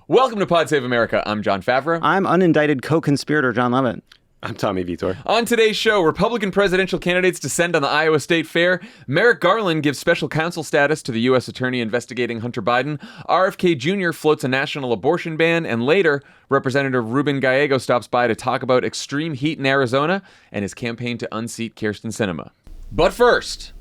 Welcome to Pod Save America. I'm Jon Favreau. I'm unindicted co-conspirator Jon Lovett. I'm Tommy Vietor. On today's show, Republican presidential candidates descend on the Iowa State Fair. Merrick Garland gives special counsel status to the U.S. attorney investigating Hunter Biden. RFK Jr. floats a national abortion ban. And later, Representative Ruben Gallego stops by to talk about extreme heat in Arizona and his campaign to unseat Kyrsten Sinema. But first,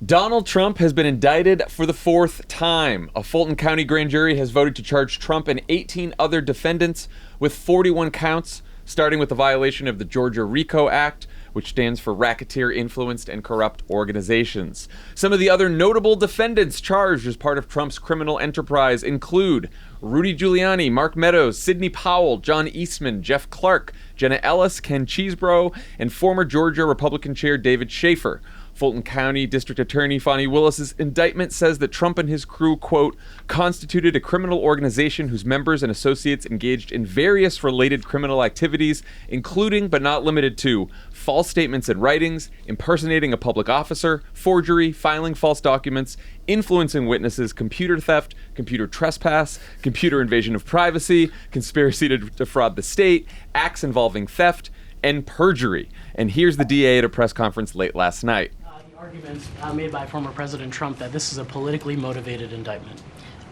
Donald Trump has been indicted for the fourth time. A Fulton County grand jury has voted to charge Trump and 18 other defendants with 41 counts, starting with the violation of the Georgia RICO Act, which stands for Racketeer Influenced and Corrupt Organizations. Some of the other notable defendants charged as part of Trump's criminal enterprise include Rudy Giuliani, Mark Meadows, Sidney Powell, John Eastman, Jeff Clark, Jenna Ellis, Ken Cheesebro, and former Georgia Republican Chair David Schaefer. Fulton County District Attorney Fani Willis's indictment says that Trump and his crew, quote, constituted a criminal organization whose members and associates engaged in various related criminal activities, including but not limited to false statements and writings, impersonating a public officer, forgery, filing false documents, influencing witnesses, computer theft, computer trespass, computer invasion of privacy, conspiracy to defraud the state, acts involving theft, and perjury. And here's the DA at a press conference late last night. Arguments made by former President Trump that this is a politically motivated indictment.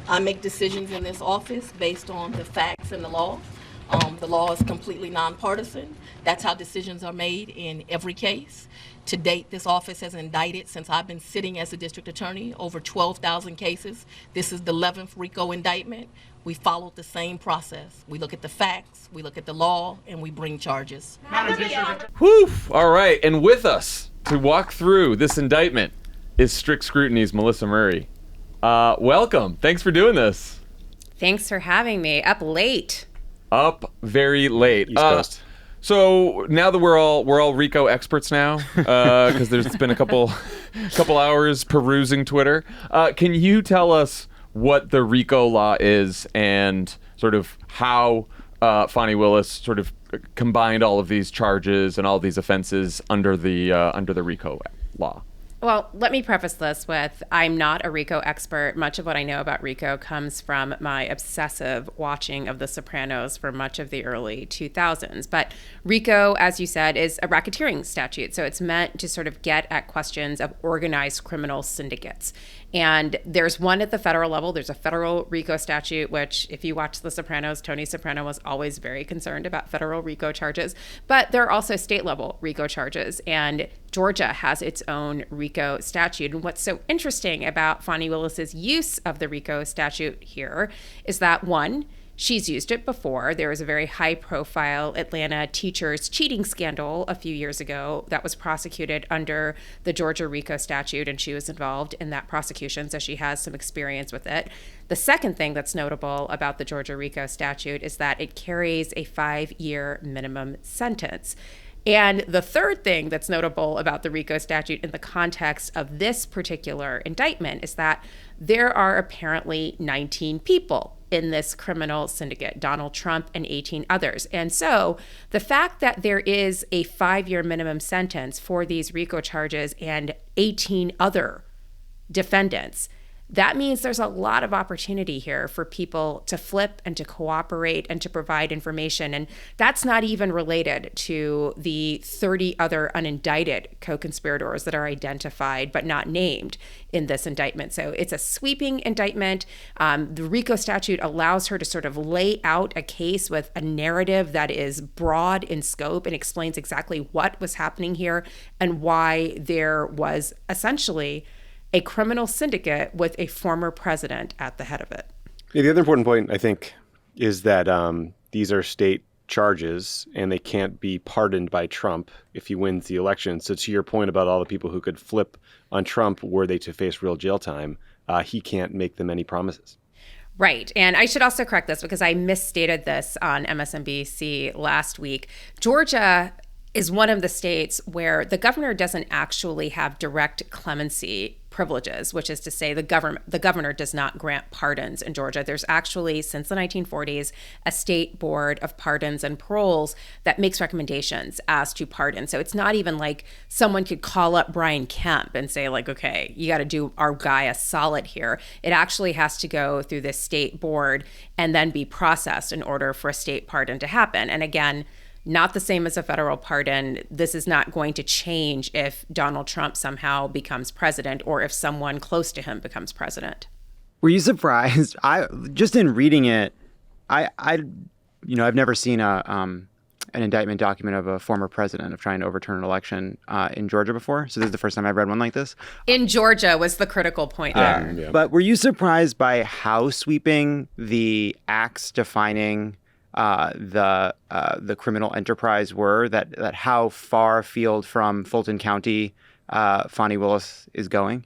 I make decisions in this office based on the facts and the law. The law is completely nonpartisan. That's how decisions are made in every case. To date, this office has indicted, since I've been sitting as a district attorney, over 12,000 cases. This is the 11th RICO indictment. We followed the same process. We look at the facts, we look at the law, and we bring charges. Whew! All right, and with us to walk through this indictment is Strict Scrutiny's Melissa Murray. Welcome. Thanks for doing this. Thanks for having me. Up late. Up very late. East Coast. So now that we're all RICO experts now, because there's been a couple hours perusing Twitter. Can you tell us what the RICO law is and sort of how Fani Willis sort of combined all of these charges and all these offenses under the RICO law? Well, let me preface this with, I'm not a RICO expert. Much of what I know about RICO comes from my obsessive watching of The Sopranos for much of the early 2000s. But RICO, as you said, is a racketeering statute. So it's meant to sort of get at questions of organized criminal syndicates. And there's one at the federal level. There's a federal RICO statute, which if you watch The Sopranos, Tony Soprano was always very concerned about federal RICO charges. But there are also state level RICO charges. And Georgia has its own RICO statute. And what's so interesting about Fani Willis's use of the RICO statute here is that, one, she's used it before. There was a very high-profile Atlanta teachers cheating scandal a few years ago that was prosecuted under the Georgia RICO statute, and she was involved in that prosecution, so she has some experience with it. The second thing that's notable about the Georgia RICO statute is that it carries a 5-year minimum sentence. And the third thing that's notable about the RICO statute in the context of this particular indictment is that there are apparently 19 people in this criminal syndicate, Donald Trump and 18 others. And so the fact that there is a 5-year minimum sentence for these RICO charges and 18 other defendants, that means there's a lot of opportunity here for people to flip and to cooperate and to provide information. And that's not even related to the 30 other unindicted co-conspirators that are identified but not named in this indictment. So it's a sweeping indictment. The RICO statute allows her to sort of lay out a case with a narrative that is broad in scope and explains exactly what was happening here and why there was essentially a criminal syndicate with a former president at the head of it. Yeah, the other important point, I think, is that these are state charges and they can't be pardoned by Trump if he wins the election. So to your point about all the people who could flip on Trump were they to face real jail time, he can't make them any promises. Right. And I should also correct this because I misstated this on MSNBC last week. Georgia is one of the states where the governor doesn't actually have direct clemency privileges, which is to say the governor does not grant pardons in Georgia. There's actually, since the 1940s, a state board of pardons and paroles that makes recommendations as to pardon. So it's not even like someone could call up Brian Kemp and say, like, okay, you got to do our guy a solid here. It actually has to go through this state board and then be processed in order for a state pardon to happen. And again, not the same as a federal pardon. This is not going to change if Donald Trump somehow becomes president or if someone close to him becomes president. Were you surprised? I just in reading it, I've never seen an indictment document of a former president of trying to overturn an election in Georgia before. So this is the first time I've read one like this. In Georgia was the critical point there. Yeah. But were you surprised by how sweeping the acts defining the criminal enterprise were, that how far afield from Fulton County Fani Willis is going?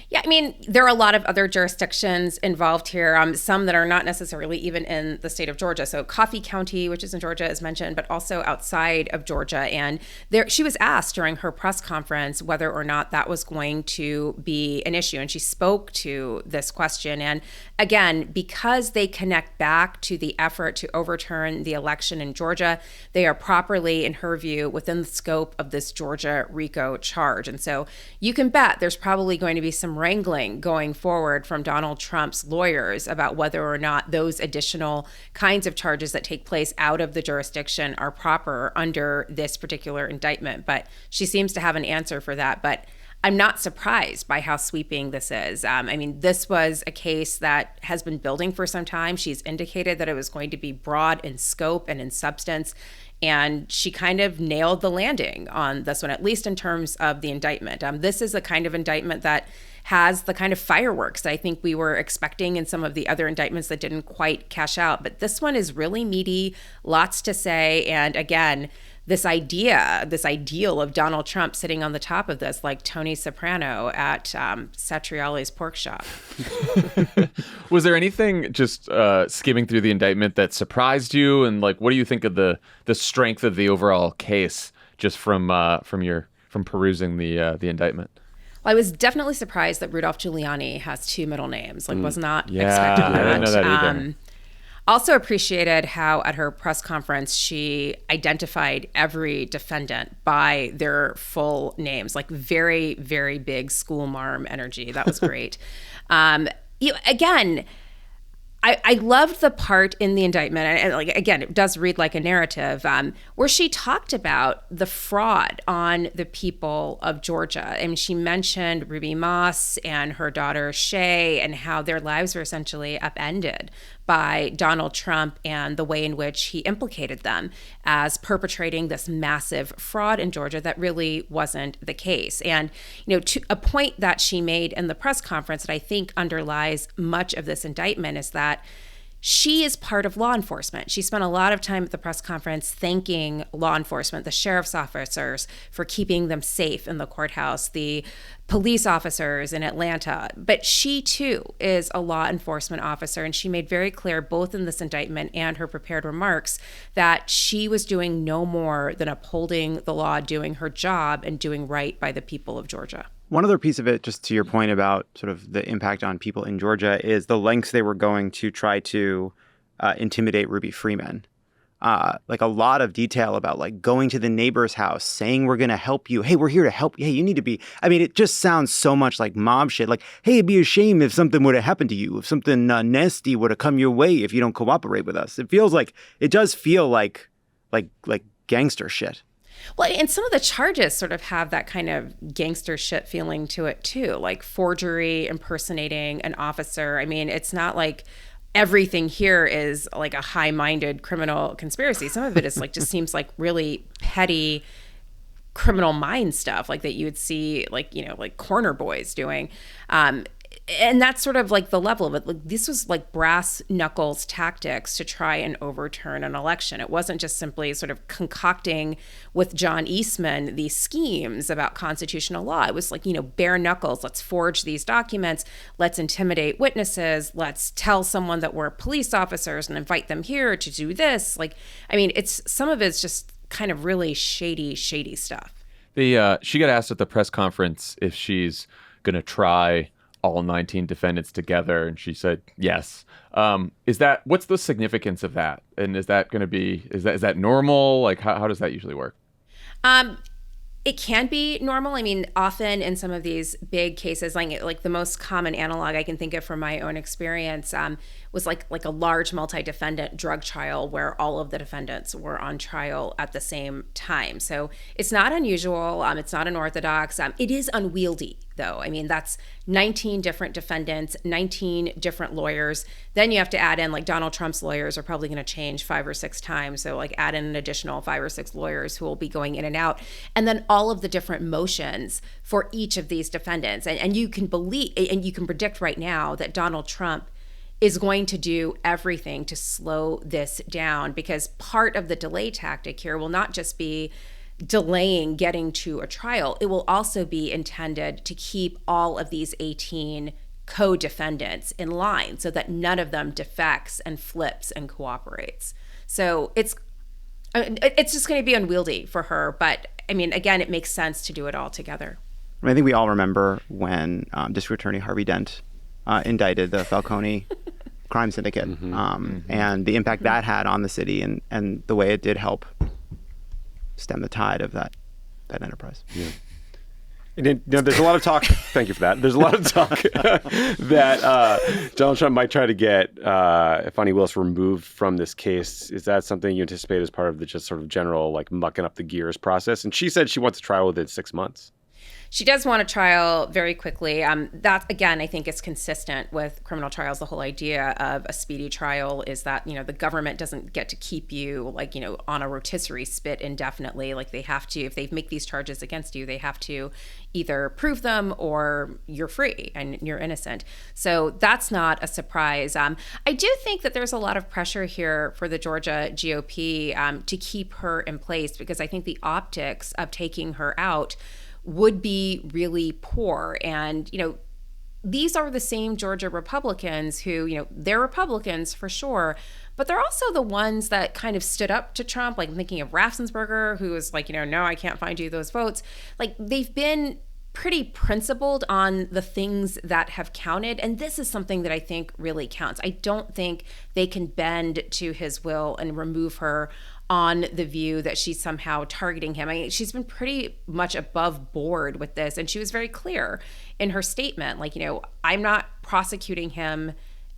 Yeah, I mean, there are a lot of other jurisdictions involved here, some that are not necessarily even in the state of Georgia. So Coffee County, which is in Georgia, is mentioned, but also outside of Georgia. And she was asked during her press conference whether or not that was going to be an issue. And she spoke to this question. And again, because they connect back to the effort to overturn the election in Georgia, they are properly, in her view, within the scope of this Georgia RICO charge. And so you can bet there's probably going to be some wrangling going forward from Donald Trump's lawyers about whether or not those additional kinds of charges that take place out of the jurisdiction are proper under this particular indictment. But she seems to have an answer for that. But I'm not surprised by how sweeping this is. I mean, this was a case that has been building for some time. She's indicated that it was going to be broad in scope and in substance. And she kind of nailed the landing on this one, at least in terms of the indictment. This is the kind of indictment that has the kind of fireworks that I think we were expecting in some of the other indictments that didn't quite cash out. But this one is really meaty, lots to say. And again, this ideal of Donald Trump sitting on the top of this, like Tony Soprano at Satriali's pork shop. Was there anything just skimming through the indictment that surprised you? And like, what do you think of the strength of the overall case just from perusing the indictment? Well, I was definitely surprised that Rudolph Giuliani has two middle names. Like, was not expecting that. I didn't know that either. Also appreciated how at her press conference she identified every defendant by their full names, like very, very big school marm energy. That was great. Again, I loved the part in the indictment, and like again, it does read like a narrative, where she talked about the fraud on the people of Georgia. And she mentioned Ruby Moss and her daughter Shay and how their lives were essentially upended by Donald Trump and the way in which he implicated them as perpetrating this massive fraud in Georgia that really wasn't the case. And, to a point that she made in the press conference that I think underlies much of this indictment is that she is part of law enforcement. She spent a lot of time at the press conference thanking law enforcement, the sheriff's officers, for keeping them safe in the courthouse, the police officers in Atlanta. But she, too, is a law enforcement officer, and she made very clear, both in this indictment and her prepared remarks, that she was doing no more than upholding the law, doing her job, and doing right by the people of Georgia. One other piece of it, just to your point about sort of the impact on people in Georgia, is the lengths they were going to try to intimidate Ruby Freeman. Like a lot of detail about like going to the neighbor's house, saying we're going to help you. Hey, we're here to help you. Hey, you need to be. I mean, it just sounds so much like mob shit. Like, hey, it'd be a shame if something would have happened to you, if something nasty would have come your way if you don't cooperate with us. It does feel like gangster shit. Well, and some of the charges sort of have that kind of gangster shit feeling to it, too, like forgery, impersonating an officer. I mean, it's not like everything here is like a high-minded criminal conspiracy. Some of it is like just seems like really petty criminal mind stuff, like that you would see like corner boys doing. And that's sort of like the level of it. Like, this was like brass knuckles tactics to try and overturn an election. It wasn't just simply sort of concocting with John Eastman these schemes about constitutional law. It was like, bare knuckles. Let's forge these documents. Let's intimidate witnesses. Let's tell someone that we're police officers and invite them here to do this. Like, I mean, some of it's just kind of really shady stuff. She got asked at the press conference if she's going to try all 19 defendants together, and she said yes. What's the significance of that? And is that normal? Like, how does that usually work? It can be normal. I mean, often in some of these big cases, like the most common analog I can think of from my own experience was like a large multi-defendant drug trial where all of the defendants were on trial at the same time. So it's not unusual. It's not unorthodox. It is unwieldy, though. I mean, that's 19 different defendants, 19 different lawyers. Then you have to add in, like, Donald Trump's lawyers are probably going to change 5 or 6 times. So, like, add in an additional 5 or 6 lawyers who will be going in and out. And then all of the different motions for each of these defendants. And you can predict right now that Donald Trump is going to do everything to slow this down, because part of the delay tactic here will not just be delaying getting to a trial. It will also be intended to keep all of these 18 co-defendants in line so that none of them defects and flips and cooperates. So it's just going to be unwieldy for her. But I mean, again, it makes sense to do it all together. I think we all remember when District Attorney Harvey Dent indicted the Falcone crime syndicate, and the impact that had on the city, and the way it did help stem the tide of that enterprise. Yeah. And there's a lot of talk. Thank you for that. There's a lot of talk that Donald Trump might try to get Fani Willis removed from this case. Is that something you anticipate as part of the just sort of general, like, mucking up the gears process? And she said she wants a trial within 6 months. She does want a trial very quickly. That, again, I think is consistent with criminal trials. The whole idea of a speedy trial is that, the government doesn't get to keep you, on a rotisserie spit indefinitely. Like, they have to, if they make these charges against you, they have to either prove them or you're free and you're innocent. So that's not a surprise. I do think that there's a lot of pressure here for the Georgia GOP to keep her in place, because I think the optics of taking her out would be really poor. And, these are the same Georgia Republicans who, they're Republicans for sure, but they're also the ones that kind of stood up to Trump. Like, I'm thinking of Raffensperger, who was like, no, I can't find you those votes. Like, they've been pretty principled on the things that have counted. And this is something that I think really counts. I don't think they can bend to his will and remove her on the view that she's somehow targeting him. I mean, she's been pretty much above board with this. And she was very clear in her statement, like, I'm not prosecuting him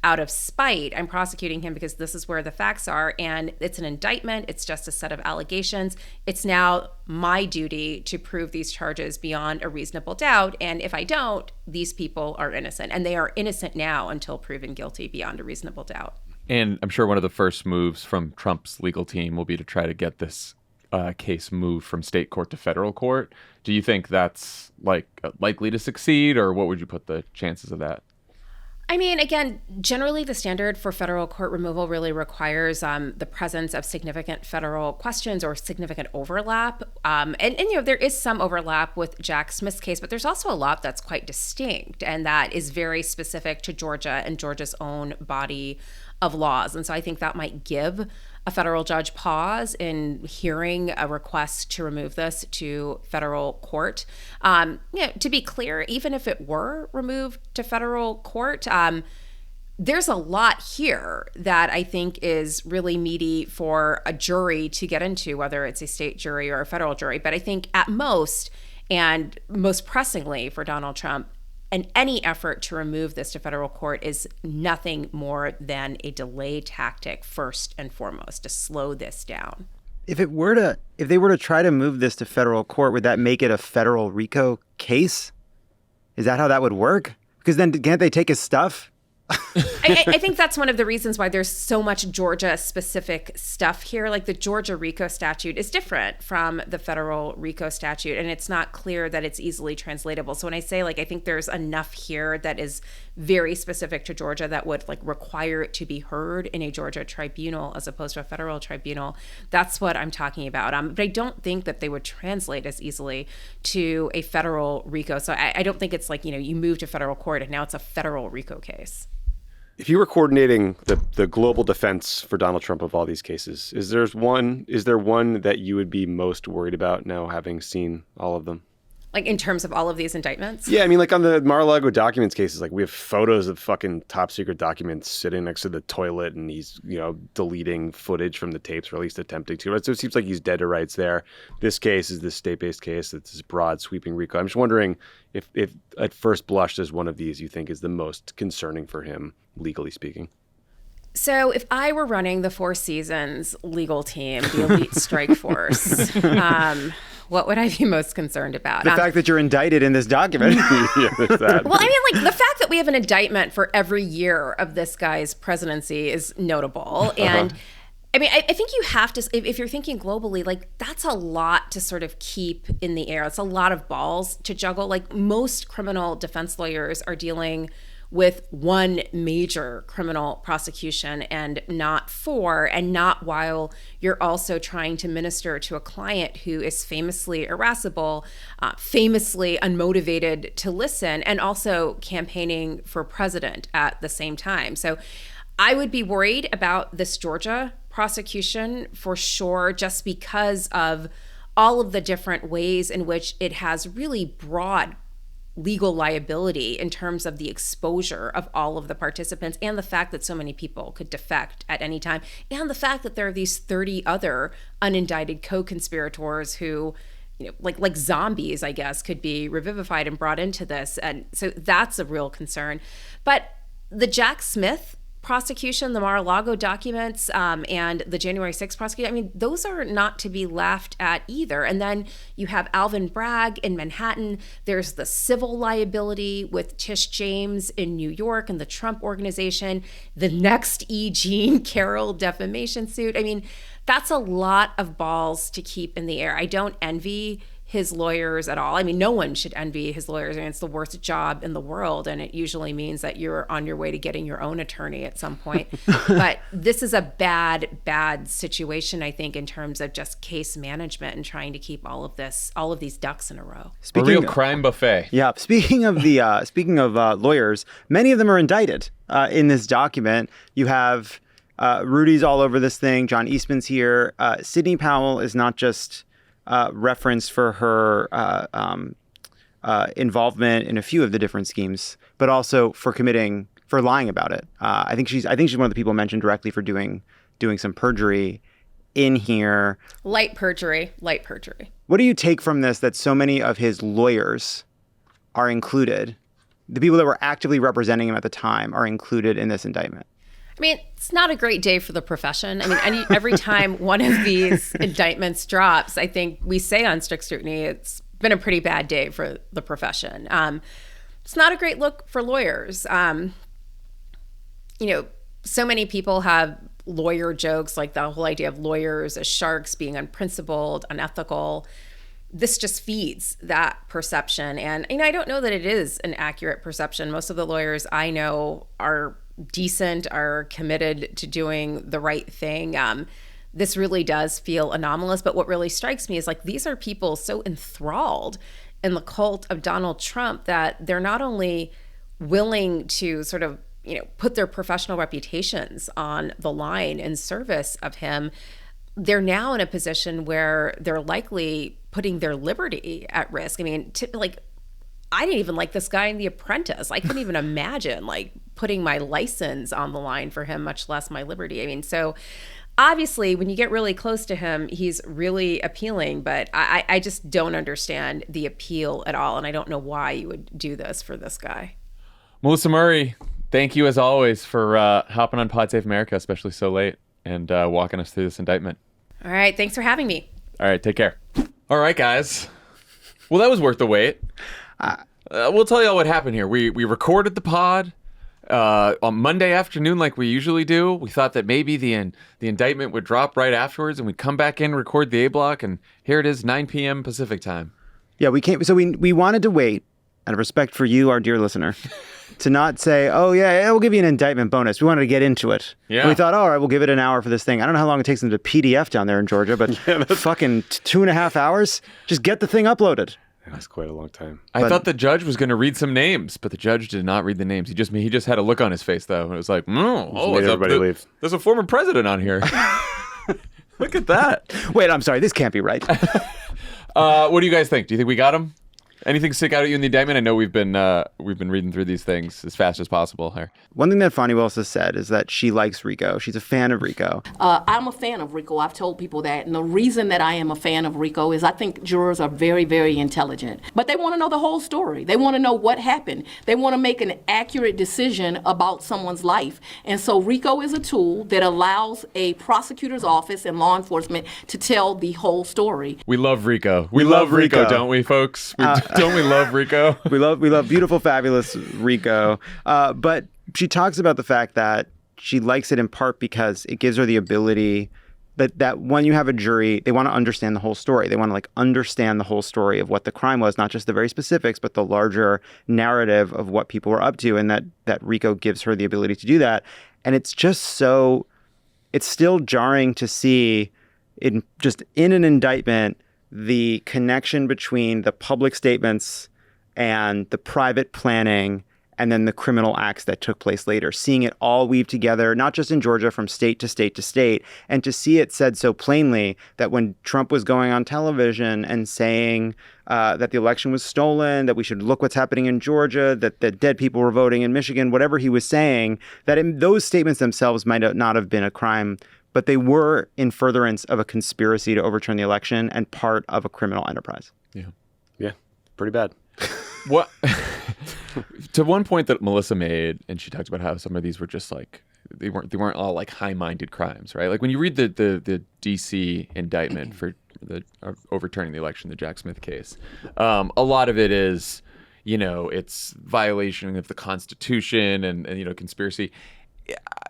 out of spite. I'm prosecuting him because this is where the facts are. And it's an indictment. It's just a set of allegations. It's now my duty to prove these charges beyond a reasonable doubt. And if I don't, these people are innocent. And they are innocent now until proven guilty beyond a reasonable doubt. And I'm sure one of the first moves from Trump's legal team will be to try to get this case moved from state court to federal court. Do you think that's likely to succeed, or what would you put the chances of that? I mean, again, generally the standard for federal court removal really requires the presence of significant federal questions or significant overlap. And there is some overlap with Jack Smith's case, but there's also a lot that's quite distinct and that is very specific to Georgia and Georgia's own body of laws. And so I think that might give a federal judge pause in hearing a request to remove this to federal court. To be clear, even if it were removed to federal court, there's a lot here that I think is really meaty for a jury to get into, whether it's a state jury or a federal jury. But I think at most, and most pressingly for Donald Trump, and any effort to remove this to federal court is nothing more than a delay tactic, first and foremost, to slow this down. If they were to try to move this to federal court, would that make it a federal RICO case? Is that how that would work? Because then can't they take his stuff? I think that's one of the reasons why there's so much Georgia-specific stuff here. Like, the Georgia RICO statute is different from the federal RICO statute, and it's not clear that it's easily translatable. So when I say, I think there's enough here that is very specific to Georgia that would, require it to be heard in a Georgia tribunal as opposed to a federal tribunal, that's what I'm talking about. But I don't think that they would translate as easily to a federal RICO. So I don't think it's you move to federal court and now it's a federal RICO case. If you were coordinating the global defense for Donald Trump of all these cases, is there one that you would be most worried about now, having seen all of them? Like in terms of all of these indictments? Yeah, I mean, like on the Mar-a-Lago documents cases, like we have photos of fucking top secret documents sitting next to the toilet, and he's, deleting footage from the tapes, or at least attempting to. Right? So it seems like he's dead to rights there. This case is this state-based case. It's this broad, sweeping RICO. I'm just wondering if at first blush, there's one of these you think is the most concerning for him, legally speaking. So if I were running the Four Seasons legal team, the elite strike force, what would I be most concerned about? The fact that you're indicted in this document. Yeah, there's that. Well, I mean, like the fact that we have an indictment for every year of this guy's presidency is notable. And I mean, I think you have to, if you're thinking globally, like that's a lot to sort of keep in the air. It's a lot of balls to juggle. Like most criminal defense lawyers are dealing with one major criminal prosecution and not four, and not while you're also trying to minister to a client who is famously irascible, famously unmotivated to listen, and also campaigning for president at the same time. So I would be worried about this Georgia prosecution for sure, just because of all of the different ways in which it has really broad legal liability in terms of the exposure of all of the participants, and the fact that so many people could defect at any time, and the fact that there are these 30 other unindicted co-conspirators who, like zombies, I guess, could be revivified and brought into this. And so that's a real concern. But the Jack Smith prosecution, the Mar-a-Lago documents, and the January 6th prosecution, I mean, those are not to be laughed at either. And then you have Alvin Bragg in Manhattan. There's the civil liability with Tish James in New York and the Trump Organization, the next E. Jean Carroll defamation suit. I mean, that's a lot of balls to keep in the air. I don't envy his lawyers at all. I mean, no one should envy his lawyers. I mean, it's the worst job in the world, and it usually means that you're on your way to getting your own attorney at some point. But this is a bad situation, I think, in terms of just case management and trying to keep all of these ducks in a row. A real crime buffet. Yeah. Speaking of lawyers, many of them are indicted in this document. You have Rudy's all over this thing. John Eastman's here. Sidney Powell is not just reference for her involvement in a few of the different schemes, but also for lying about it. I think she's one of the people mentioned directly for doing some perjury in here. Light perjury. What do you take from this that so many of his lawyers are included? The people that were actively representing him at the time are included in this indictment. I mean, it's not a great day for the profession. I mean, every time one of these indictments drops, I think we say on Strict Scrutiny, it's been a pretty bad day for the profession. It's not a great look for lawyers. So many people have lawyer jokes, like the whole idea of lawyers as sharks, being unprincipled, unethical. This just feeds that perception. And I don't know that it is an accurate perception. Most of the lawyers I know are decent, are committed to doing the right thing. This really does feel anomalous. But what really strikes me is like these are people so enthralled in the cult of Donald Trump that they're not only willing to sort of, put their professional reputations on the line in service of him, they're now in a position where they're likely putting their liberty at risk. I mean, I didn't even like this guy in The Apprentice. I couldn't even imagine putting my license on the line for him, much less my liberty. I mean, so obviously when you get really close to him, he's really appealing, but I just don't understand the appeal at all. And I don't know why you would do this for this guy. Melissa Murray, thank you as always for hopping on Pod Save America, especially so late, and walking us through this indictment. All right. Thanks for having me. All right. Take care. All right, guys. Well, that was worth the wait. We'll tell you all what happened here. We recorded the pod on Monday afternoon like we usually do. We thought that maybe the indictment would drop right afterwards and we'd come back in, record the A block, and here it is, 9 p.m. Pacific time. Yeah, we wanted to wait out of respect for you, our dear listener, to not say, oh, yeah, we'll give you an indictment bonus. We wanted to get into it. Yeah. And we thought, all right, we'll give it an hour for this thing. I don't know how long it takes them to PDF down there in Georgia, but fucking 2.5 hours? Just get the thing uploaded. That's quite a long time. I thought the judge was going to read some names, but the judge did not read the names. He just had a look on his face, though, and it was like, made everybody leave. There's a former president on here. Look at that. Wait, I'm sorry. This can't be right. What do you guys think? Do you think we got him? Anything stick out at you in the indictment? I know we've been reading through these things as fast as possible here. One thing that Fani Willis has said is that she likes RICO. She's a fan of RICO. I'm a fan of RICO. I've told people that. And the reason that I am a fan of RICO is I think jurors are very, very intelligent. But they want to know the whole story. They want to know what happened. They want to make an accurate decision about someone's life. And so RICO is a tool that allows a prosecutor's office and law enforcement to tell the whole story. We love RICO. We love RICO, don't we, folks? Don't we love RICO? We love beautiful, fabulous RICO. But she talks about the fact that she likes it in part because it gives her the ability that when you have a jury, they want to understand the whole story. They want to understand the whole story of what the crime was, not just the very specifics, but the larger narrative of what people were up to. And that RICO gives her the ability to do that. And it's just it's still jarring to see in an indictment the connection between the public statements and the private planning and then the criminal acts that took place later, seeing it all weave together, not just in Georgia, from state to state to state, and to see it said so plainly that when Trump was going on television and saying that the election was stolen, that we should look what's happening in Georgia, that dead people were voting in Michigan, whatever he was saying, that those statements themselves might not have been a crime, but they were in furtherance of a conspiracy to overturn the election and part of a criminal enterprise. Yeah, pretty bad. What? To one point that Melissa made, and she talked about how some of these were just they weren't all high-minded crimes, right? Like when you read the DC indictment for the overturning the election, the Jack Smith case, a lot of it is, it's violation of the Constitution and conspiracy.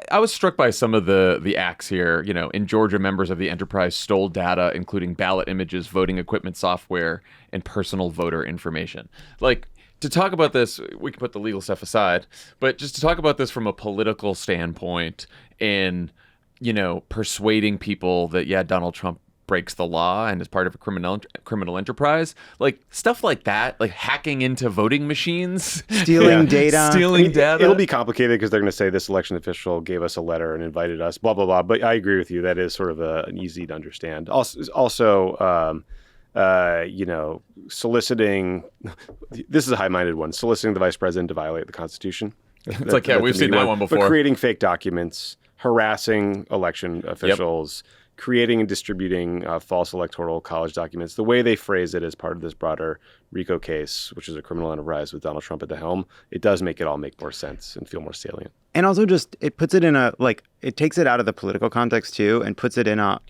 I was struck by some of the acts here. In Georgia, members of the enterprise stole data, including ballot images, voting equipment software, and personal voter information. To talk about this, we can put the legal stuff aside, but just to talk about this from a political standpoint and, persuading people that, Donald Trump breaks the law and is part of a criminal enterprise, stuff like that, hacking into voting machines, stealing data. It'll be complicated because they're going to say this election official gave us a letter and invited us, blah blah blah. But I agree with you. That is sort of an easy to understand. Also, soliciting. This is a high-minded one. Soliciting the vice president to violate the Constitution. It's we've seen that one before. But creating fake documents, harassing election officials. Yep. Creating and distributing false electoral college documents. The way they phrase it as part of this broader RICO case, which is a criminal enterprise with Donald Trump at the helm, it does make it all make more sense and feel more salient. And also it puts it in it takes it out of the political context too and puts it in a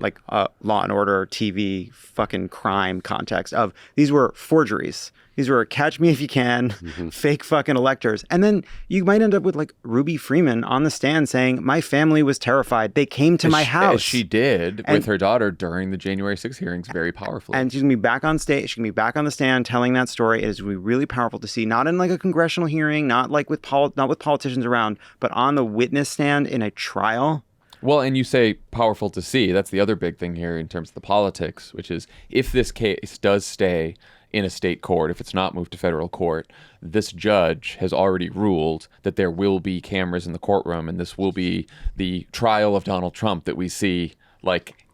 Law and Order TV fucking crime context of these were forgeries. These were catch me if you can, fake fucking electors. And then you might end up with Ruby Freeman on the stand saying, my family was terrified. They came to my house. As she did with her daughter during the January 6th hearings very powerfully. And she's going to be back on stage. She's going to be back on the stand telling that story. It is going to be really powerful to see, not in a congressional hearing, not with politicians around, but on the witness stand in a trial. Well, and you say powerful to see. That's the other big thing here in terms of the politics, which is if this case does stay in a state court, if it's not moved to federal court, this judge has already ruled that there will be cameras in the courtroom, and this will be the trial of Donald Trump that we see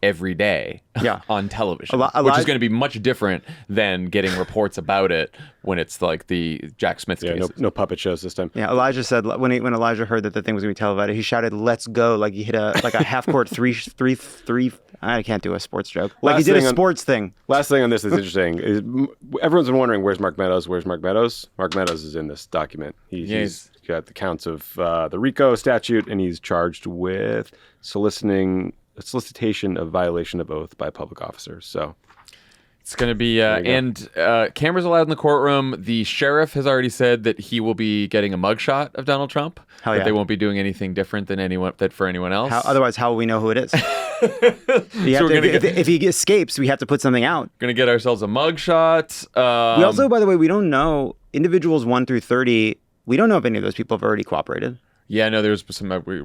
every day on television, which is going to be much different than getting reports about it when it's the Jack Smith case. No puppet shows this time. Yeah, Elijah said when Elijah heard that the thing was going to be televised, he shouted, "Let's go!" He hit a half court three. I can't do a sports joke. He did a sports thing. Last thing on this that's interesting is everyone's been wondering where's Mark Meadows. Where's Mark Meadows? Mark Meadows is in this document. He's got the counts of the RICO statute, and he's charged with solicitation of violation of oath by public officers. So it's going to be cameras allowed in the courtroom. The sheriff has already said that he will be getting a mugshot of Donald Trump. That they won't be doing anything different than for anyone else. Otherwise, how will we know who it is? If he escapes, we have to put something out. Going to get ourselves a mugshot. We also, by the way, we don't know individuals 1 through 30. We don't know if any of those people have already cooperated. Yeah, no, there was some. We're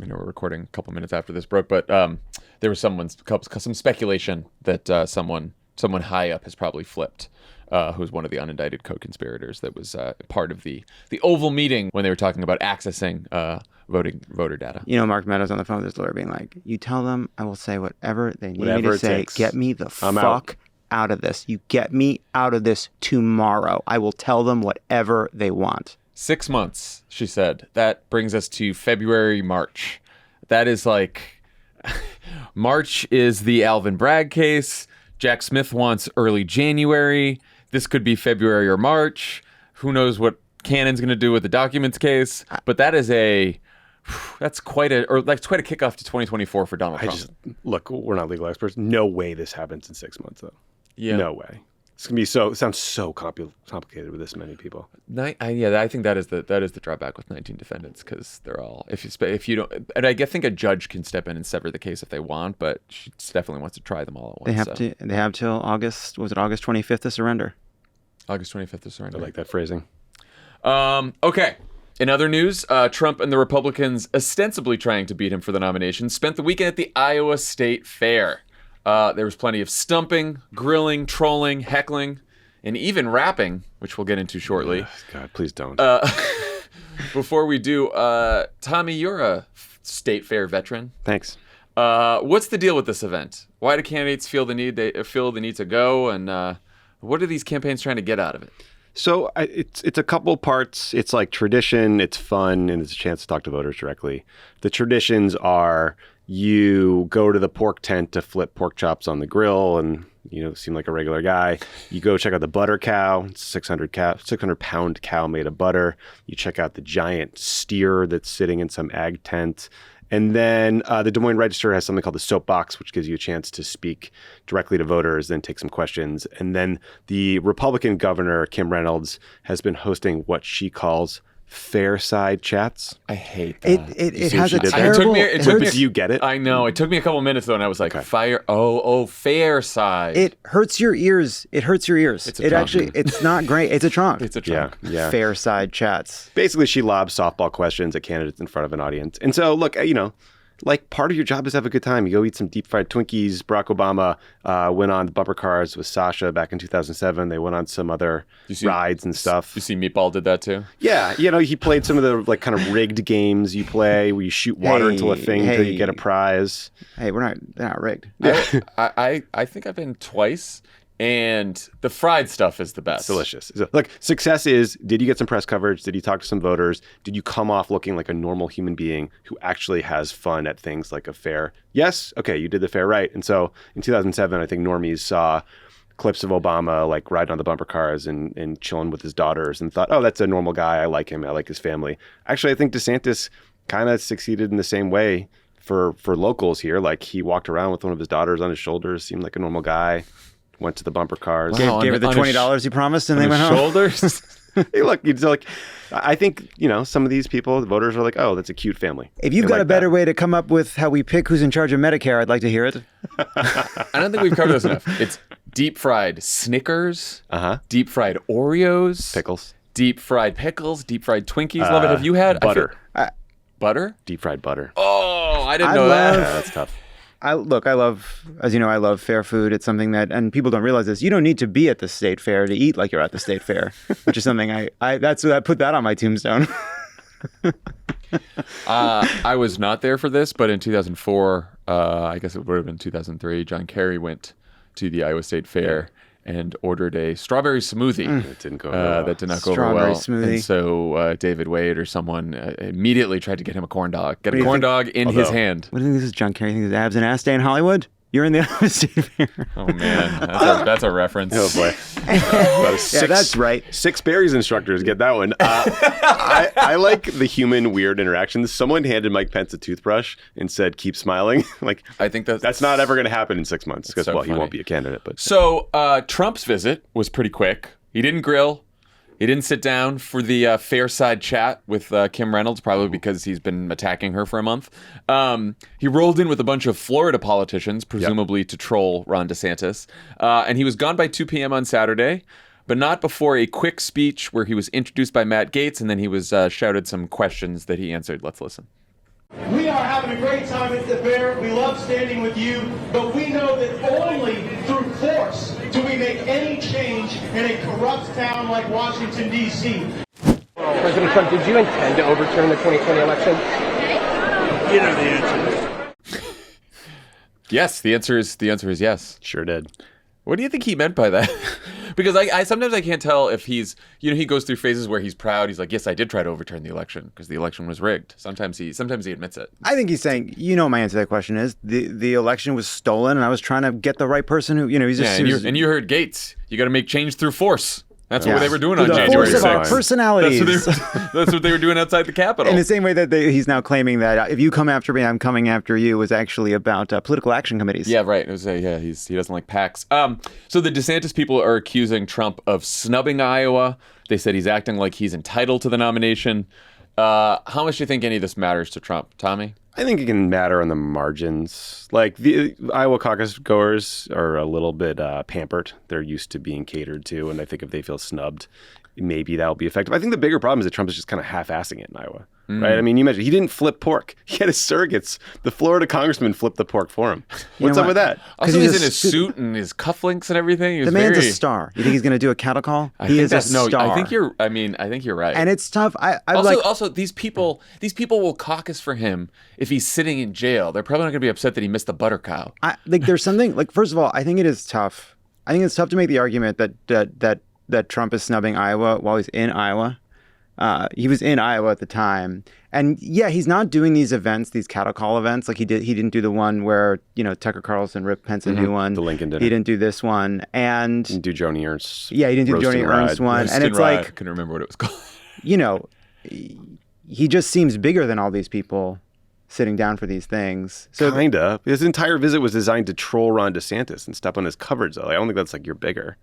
recording a couple minutes after this broke, but there was some speculation that someone high up has probably flipped who's one of the unindicted co-conspirators that was part of the Oval meeting when they were talking about accessing voter data. You know, Mark Meadows on the phone with his lawyer being like, you tell them I will say whatever they need Whatever me to it say. takes. Get me the I'm fuck out of this. You get me out of this tomorrow. I will tell them whatever they want. 6 months, she said. That brings us to February, March. That is like... March is the Alvin Bragg case. Jack Smith wants early January. This could be February or March. Who knows what Cannon's going to do with the documents case? But that is that's quite a kickoff to 2024 for Donald Trump. Look, we're not legal experts. No way this happens in 6 months, though. Yeah. No way. It's gonna be it sounds so complicated with this many people. I think that is the drawback with 19 defendants, because they're all if you don't, and I think a judge can step in and sever the case if they want, but she definitely wants to try them all at once. They have till August 25th to surrender. August 25th to surrender. I like that phrasing. Okay. In other news, Trump and the Republicans ostensibly trying to beat him for the nomination spent the weekend at the Iowa State Fair. There was plenty of stumping, grilling, trolling, heckling, and even rapping, which we'll get into shortly. God, please don't. Before we do, Tommy, you're a State Fair veteran. Thanks. What's the deal with this event? Why do candidates feel the need to go, and what are these campaigns trying to get out of it? So it's a couple parts. It's like tradition, it's fun, and it's a chance to talk to voters directly. The traditions are you go to the pork tent to flip pork chops on the grill and, seem like a regular guy. You go check out the butter cow, 600-pound cow made of butter. You check out the giant steer that's sitting in some ag tent. And then the Des Moines Register has something called the Soapbox, which gives you a chance to speak directly to voters, then take some questions. And then the Republican governor, Kim Reynolds, has been hosting what she calls Fairside chats. I hate that. It has a did that? terrible... Do you get it? I know. It took me a couple minutes, though, and I was like, fair side. It hurts your ears. It's a trunk. It's not great. It's a trunk. It's a trunk. Yeah. Fairside chats. Basically, she lobs softball questions at candidates in front of an audience. And so, look, like part of your job is to have a good time. You go eat some deep fried Twinkies. Barack Obama went on the bumper cars with Sasha back in 2007. They went on some other rides and stuff. You see Meatball did that too? Yeah. He played some of the like kind of rigged games you play where you shoot water into a thing until you get a prize. Hey, they're not rigged. I think I've been twice. And the fried stuff is the best. It's delicious. Look, success is, did you get some press coverage? Did you talk to some voters? Did you come off looking like a normal human being who actually has fun at things like a fair? Yes? Okay, you did the fair right. And so in 2007, I think normies saw clips of Obama like riding on the bumper cars and chilling with his daughters and thought, oh, that's a normal guy. I like him. I like his family. Actually, I think DeSantis kind of succeeded in the same way for locals here. Like he walked around with one of his daughters on his shoulders, seemed like a normal guy. Went to the bumper cars. Wow, gave her the $20 he promised, and they went home. Shoulders. Hey, look, I think some of these people, the voters, are like, oh, that's a cute family. If you've got a better way to come up with how we pick who's in charge of Medicare, I'd like to hear it. I don't think we've covered this enough. It's deep fried Snickers, deep fried Oreos, Pickles, deep fried pickles, deep fried Twinkies. Love it. Have you had butter? Butter? Deep fried butter. Oh, I didn't know that. Yeah, that's tough. I love fair food. It's something that, and people don't realize this, you don't need to be at the state fair to eat like you're at the state fair, which is something I put that on my tombstone. I was not there for this, but in 2004, I guess it would have been 2003, John Kerry went to the Iowa State Fair and ordered a strawberry smoothie. It didn't go well. That did not go over well. Smoothie. And so David Wade or someone immediately tried to get him a corn dog. Get a corn dog in his hand. What do you think this is, John Kerry? You think his abs and ass stay in Hollywood? You're in the Iowa State Fair. Oh, man. That's a reference. Oh, boy. Yeah, that's right. 6 berries instructors get that one. I like the human weird interactions. Someone handed Mike Pence a toothbrush and said, keep smiling. I think that's not ever going to happen in 6 months because, so he won't be a candidate. But So Trump's visit was pretty quick. He didn't grill. He didn't sit down for the fair side chat with Kim Reynolds, probably because he's been attacking her for a month. He rolled in with a bunch of Florida politicians, presumably to troll Ron DeSantis. And he was gone by 2 p.m. on Saturday, but not before a quick speech where he was introduced by Matt Gaetz, and then he was shouted some questions that he answered. Let's listen. We are having a great time at the fair. We love standing with you, but we know that only through force do we make any change in a corrupt town like Washington, D.C. President Trump, did you intend to overturn the 2020 election? You know the answer. Yes, the answer is yes. Sure did. What do you think he meant by that? Because I sometimes I can't tell if he's, he goes through phases where he's proud. He's like, yes, I did try to overturn the election because the election was rigged. Sometimes he admits it. I think he's saying, my answer to that question is the election was stolen, and I was trying to get the right person who, he's just. Yeah, and you heard Gates. You got to make change through force. That's what they were doing on the January 6th. force of our personalities. That's what they were doing outside the Capitol. In the same way that he's now claiming that if you come after me, I'm coming after you, was actually about political action committees. Yeah, right. It was, he doesn't like PACs. So the DeSantis people are accusing Trump of snubbing Iowa. They said he's acting like he's entitled to the nomination. How much do you think any of this matters to Trump, Tommy? I think it can matter on the margins. Like the Iowa caucus goers are a little bit pampered. They're used to being catered to, and I think if they feel snubbed, maybe that'll be effective. I think the bigger problem is that Trump is just kind of half-assing it in Iowa, right? I mean, you mentioned he didn't flip pork. He had his surrogates. The Florida congressman flipped the pork for him. What's up with that? Also, he's in his suit and his cufflinks and everything. The man's a star. You think he's going to do a cattle call? He is a star. I think you're right. And it's tough. Also, these people will caucus for him if he's sitting in jail. They're probably not going to be upset that he missed the butter cow. There's something first of all, I think it is tough. I think it's tough to make the argument that Trump is snubbing Iowa while he's in Iowa. He was in Iowa at the time. And yeah, he's not doing these events, these cattle call events. Like he didn't do the one where, Tucker Carlson ripped Pence a new one. The Lincoln dinner. He didn't do this one. And Didn't do Joni Ernst. Yeah, he didn't do the Joni Ernst one. And it's I couldn't remember what it was called. He just seems bigger than all these people sitting down for these things. So Kinda. His entire visit was designed to troll Ron DeSantis and step on his coverage, though. I don't think that's you're bigger.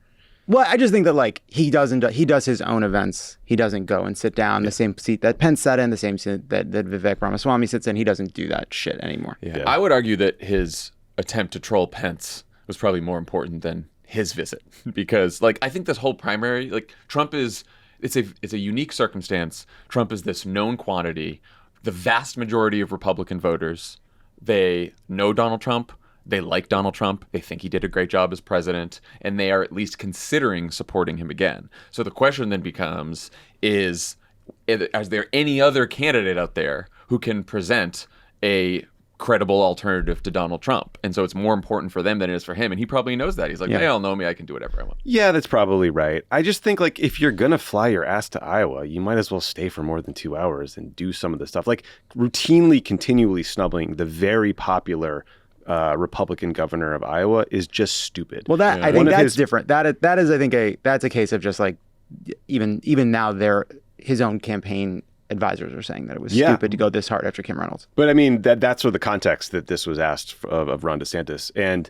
Well, I just think that he does his own events. He doesn't go and sit down the same seat that Pence sat in, the same seat that Vivek Ramaswamy sits in. He doesn't do that shit anymore. Yeah. I would argue that his attempt to troll Pence was probably more important than his visit because I think this whole primary, Trump is, it's a unique circumstance. Trump is this known quantity. The vast majority of Republican voters, they know Donald Trump. They like Donald Trump. They think he did a great job as president, and they are at least considering supporting him again. So the question then becomes, is there any other candidate out there who can present a credible alternative to Donald Trump? And so it's more important for them than it is for him. And he probably knows that. He's like, they all know me. I can do whatever I want. Yeah, that's probably right. I just think if you're going to fly your ass to Iowa, you might as well stay for more than 2 hours and do some of the stuff. Routinely, continually snubbing the very popular Republican governor of Iowa is just stupid. Well, I think that's different. That is, I think, that's a case of just even now his own campaign advisors are saying that it was stupid to go this hard after Kim Reynolds. But I mean, that's sort of the context that this was asked of Ron DeSantis. And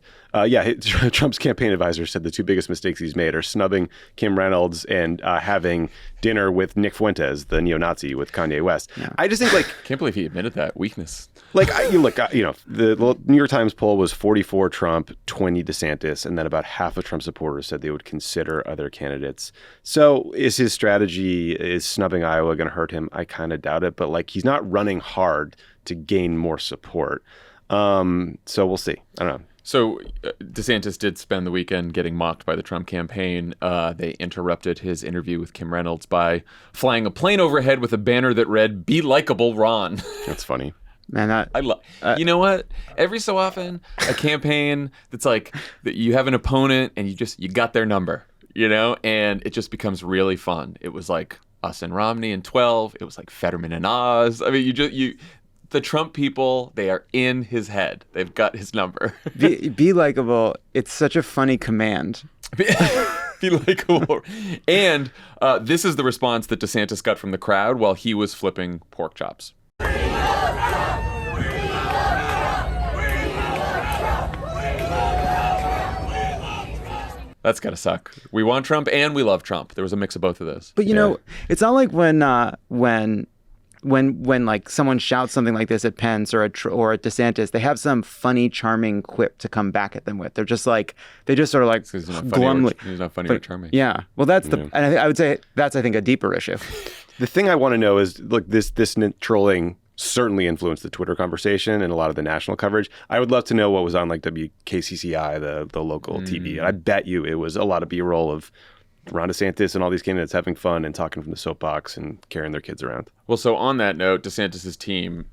Trump's campaign advisor said the two biggest mistakes he's made are snubbing Kim Reynolds and having dinner with Nick Fuentes, the neo-Nazi, with Kanye West. Yeah. I just think can't believe he admitted that weakness. The New York Times poll was 44 Trump, 20 DeSantis, and then about half of Trump supporters said they would consider other candidates. So is his strategy, is snubbing Iowa going to hurt him? I kind of doubt it, but he's not running hard to gain more support. So we'll see. I don't know. So DeSantis did spend the weekend getting mocked by the Trump campaign. They interrupted his interview with Kim Reynolds by flying a plane overhead with a banner that read, "Be likable, Ron." That's funny. Man, you know what? Every so often, a campaign that's that you have an opponent and you got their number, and it just becomes really fun. It was us and Romney in 12. It was Fetterman and Oz. I mean, the Trump people, they are in his head. They've got his number. Be likable. It's such a funny command. Be likable. And this is the response that DeSantis got from the crowd while he was flipping pork chops. That's gotta suck. We want Trump and we love Trump. There was a mix of both of those. But it's not like when someone shouts something like this at Pence or at DeSantis, they have some funny, charming quip to come back at them with. They're just they just sort of glumly. He's not funny or charming. Yeah. Well, that's and I would say that's, I think, a deeper issue. The thing I want to know is, this trolling certainly influenced the Twitter conversation and a lot of the national coverage. I would love to know what was on like WKCCI, the local TV. And I bet you it was a lot of B-roll of Ron DeSantis and all these candidates having fun and talking from the soapbox and carrying their kids around. Well, so on that note, DeSantis' team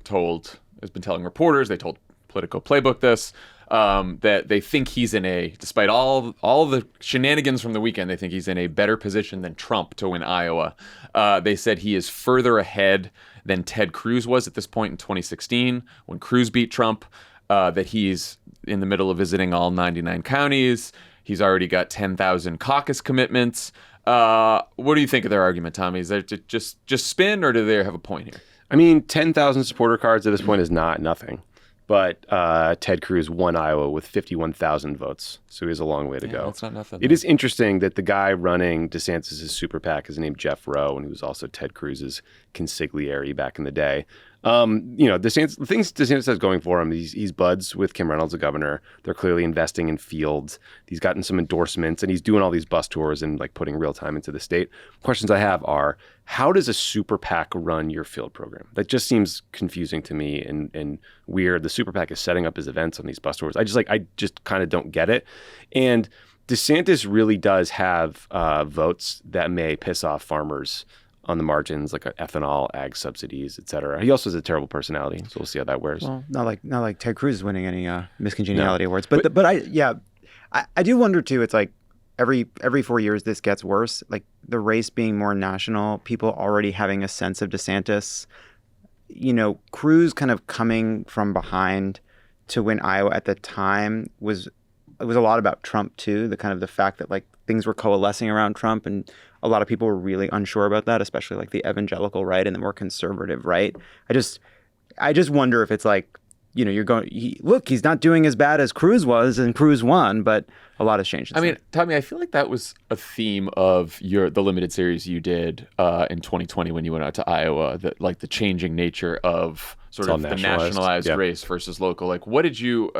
has been telling reporters, they told Politico Playbook this, that they think he's despite all the shenanigans from the weekend, they think he's in a better position than Trump to win Iowa. They said he is further ahead than Ted Cruz was at this point in 2016 when Cruz beat Trump, that he's in the middle of visiting all 99 counties. He's already got 10,000 caucus commitments. What do you think of their argument, Tommy? Is that just spin, or do they have a point here? I mean, 10,000 supporter cards at this point is not nothing. But Ted Cruz won Iowa with 51,000 votes, so he has a long way to go. That's not nothing. It is interesting that the guy running DeSantis' super PAC is named Jeff Rowe, and he was also Ted Cruz's consigliere back in the day. The things DeSantis has going for him, he's buds with Kim Reynolds, the governor. They're clearly investing in fields. He's gotten some endorsements, and he's doing all these bus tours and like putting real time into the state. Questions I have are, how does a super PAC run your field program? That just seems confusing to me and weird. The super PAC is setting up his events on these bus tours. I just kind of don't get it. And DeSantis really does have votes that may piss off farmers on the margins, like ethanol, ag subsidies, et cetera. He also has a terrible personality, so we'll see how that wears. Well, not like Ted Cruz is winning any miscongeniality awards, but I do wonder too. It's like every 4 years this gets worse. Like the race being more national, people already having a sense of DeSantis. Cruz kind of coming from behind to win Iowa at the time was a lot about Trump too. The fact that like things were coalescing around Trump, and a lot of people were really unsure about that, especially like the evangelical right and the more conservative right. I just wonder if it's like, he's not doing as bad as Cruz was, and Cruz won, but a lot has changed. I mean, Tommy, I feel like that was a theme of the limited series you did in 2020 when you went out to Iowa, that like the changing nature of sort of the nationalized race versus local. Like, what did you,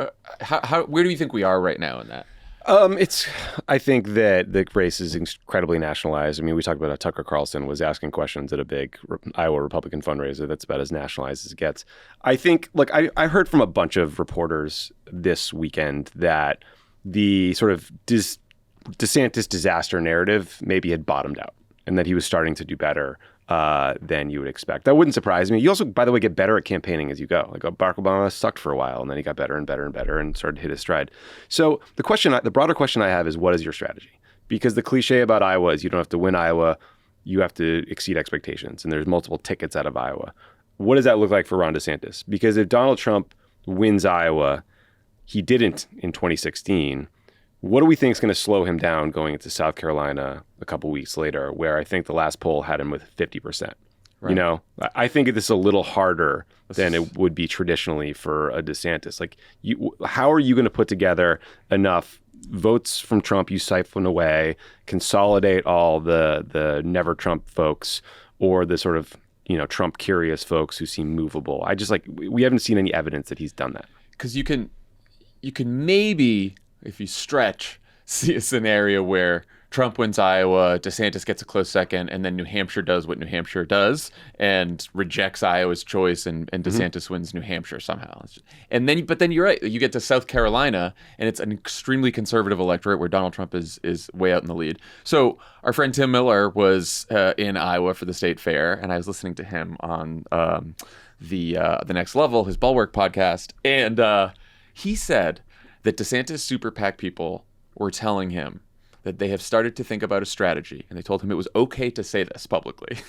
where do you think we are right now in that? I think that the race is incredibly nationalized. I mean, we talked about how Tucker Carlson was asking questions at a big Iowa Republican fundraiser. That's about as nationalized as it gets. I think, look, I heard from a bunch of reporters this weekend that the sort of DeSantis disaster narrative maybe had bottomed out and that he was starting to do better than you would expect. That wouldn't surprise me. You also, by the way, get better at campaigning as you go. Like Barack Obama sucked for a while, and then he got better and better and better and started to hit his stride. So the broader question I have is, what is your strategy? Because the cliche about Iowa is you don't have to win Iowa, you have to exceed expectations, and there's multiple tickets out of Iowa. What does that look like for Ron DeSantis? Because if Donald Trump wins Iowa, he didn't in 2016. What do we think is going to slow him down going into South Carolina a couple weeks later, where I think the last poll had him with 50%? Right. I think this is a little harder than it would be traditionally for a DeSantis. Like, how are you going to put together enough votes from Trump you siphon away, consolidate all the never Trump folks or the sort of, Trump curious folks who seem movable? We haven't seen any evidence that he's done that. Because you can maybe, if you stretch, see a scenario where Trump wins Iowa, DeSantis gets a close second, and then New Hampshire does what New Hampshire does and rejects Iowa's choice, and DeSantis wins New Hampshire somehow. But then you're right. You get to South Carolina, and it's an extremely conservative electorate where Donald Trump is way out in the lead. So our friend Tim Miller was in Iowa for the state fair, and I was listening to him on the Next Level, his Bulwark podcast, and he said that DeSantis super PAC people were telling him that they have started to think about a strategy, and they told him it was okay to say this publicly,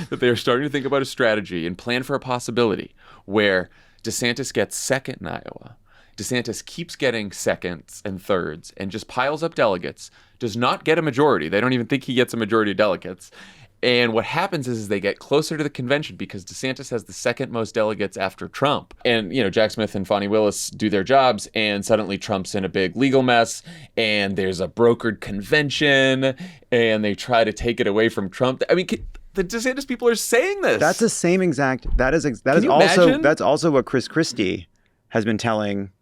that they are starting to think about a strategy and plan for a possibility where DeSantis gets second in Iowa. DeSantis keeps getting seconds and thirds and just piles up delegates, does not get a majority. They don't even think he gets a majority of delegates. And what happens is they get closer to the convention because DeSantis has the second most delegates after Trump. And, Jack Smith and Fani Willis do their jobs, and suddenly Trump's in a big legal mess, and there's a brokered convention, and they try to take it away from Trump. I mean, the DeSantis people are saying this. That's the same exact. That's also what Chris Christie has been telling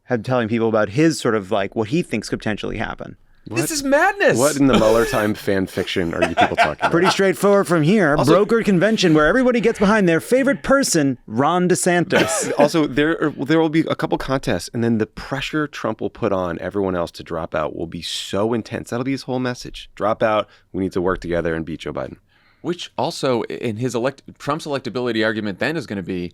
people about his sort of like what he thinks could potentially happen. This is madness. What in the Mueller time fan fiction are you people talking about? Pretty straightforward from here. Brokered convention where everybody gets behind their favorite person, Ron DeSantis. Also, there will be a couple contests, and then the pressure Trump will put on everyone else to drop out will be so intense. That'll be his whole message. Drop out. We need to work together and beat Joe Biden. Which also, in his Trump's electability argument then is going to be,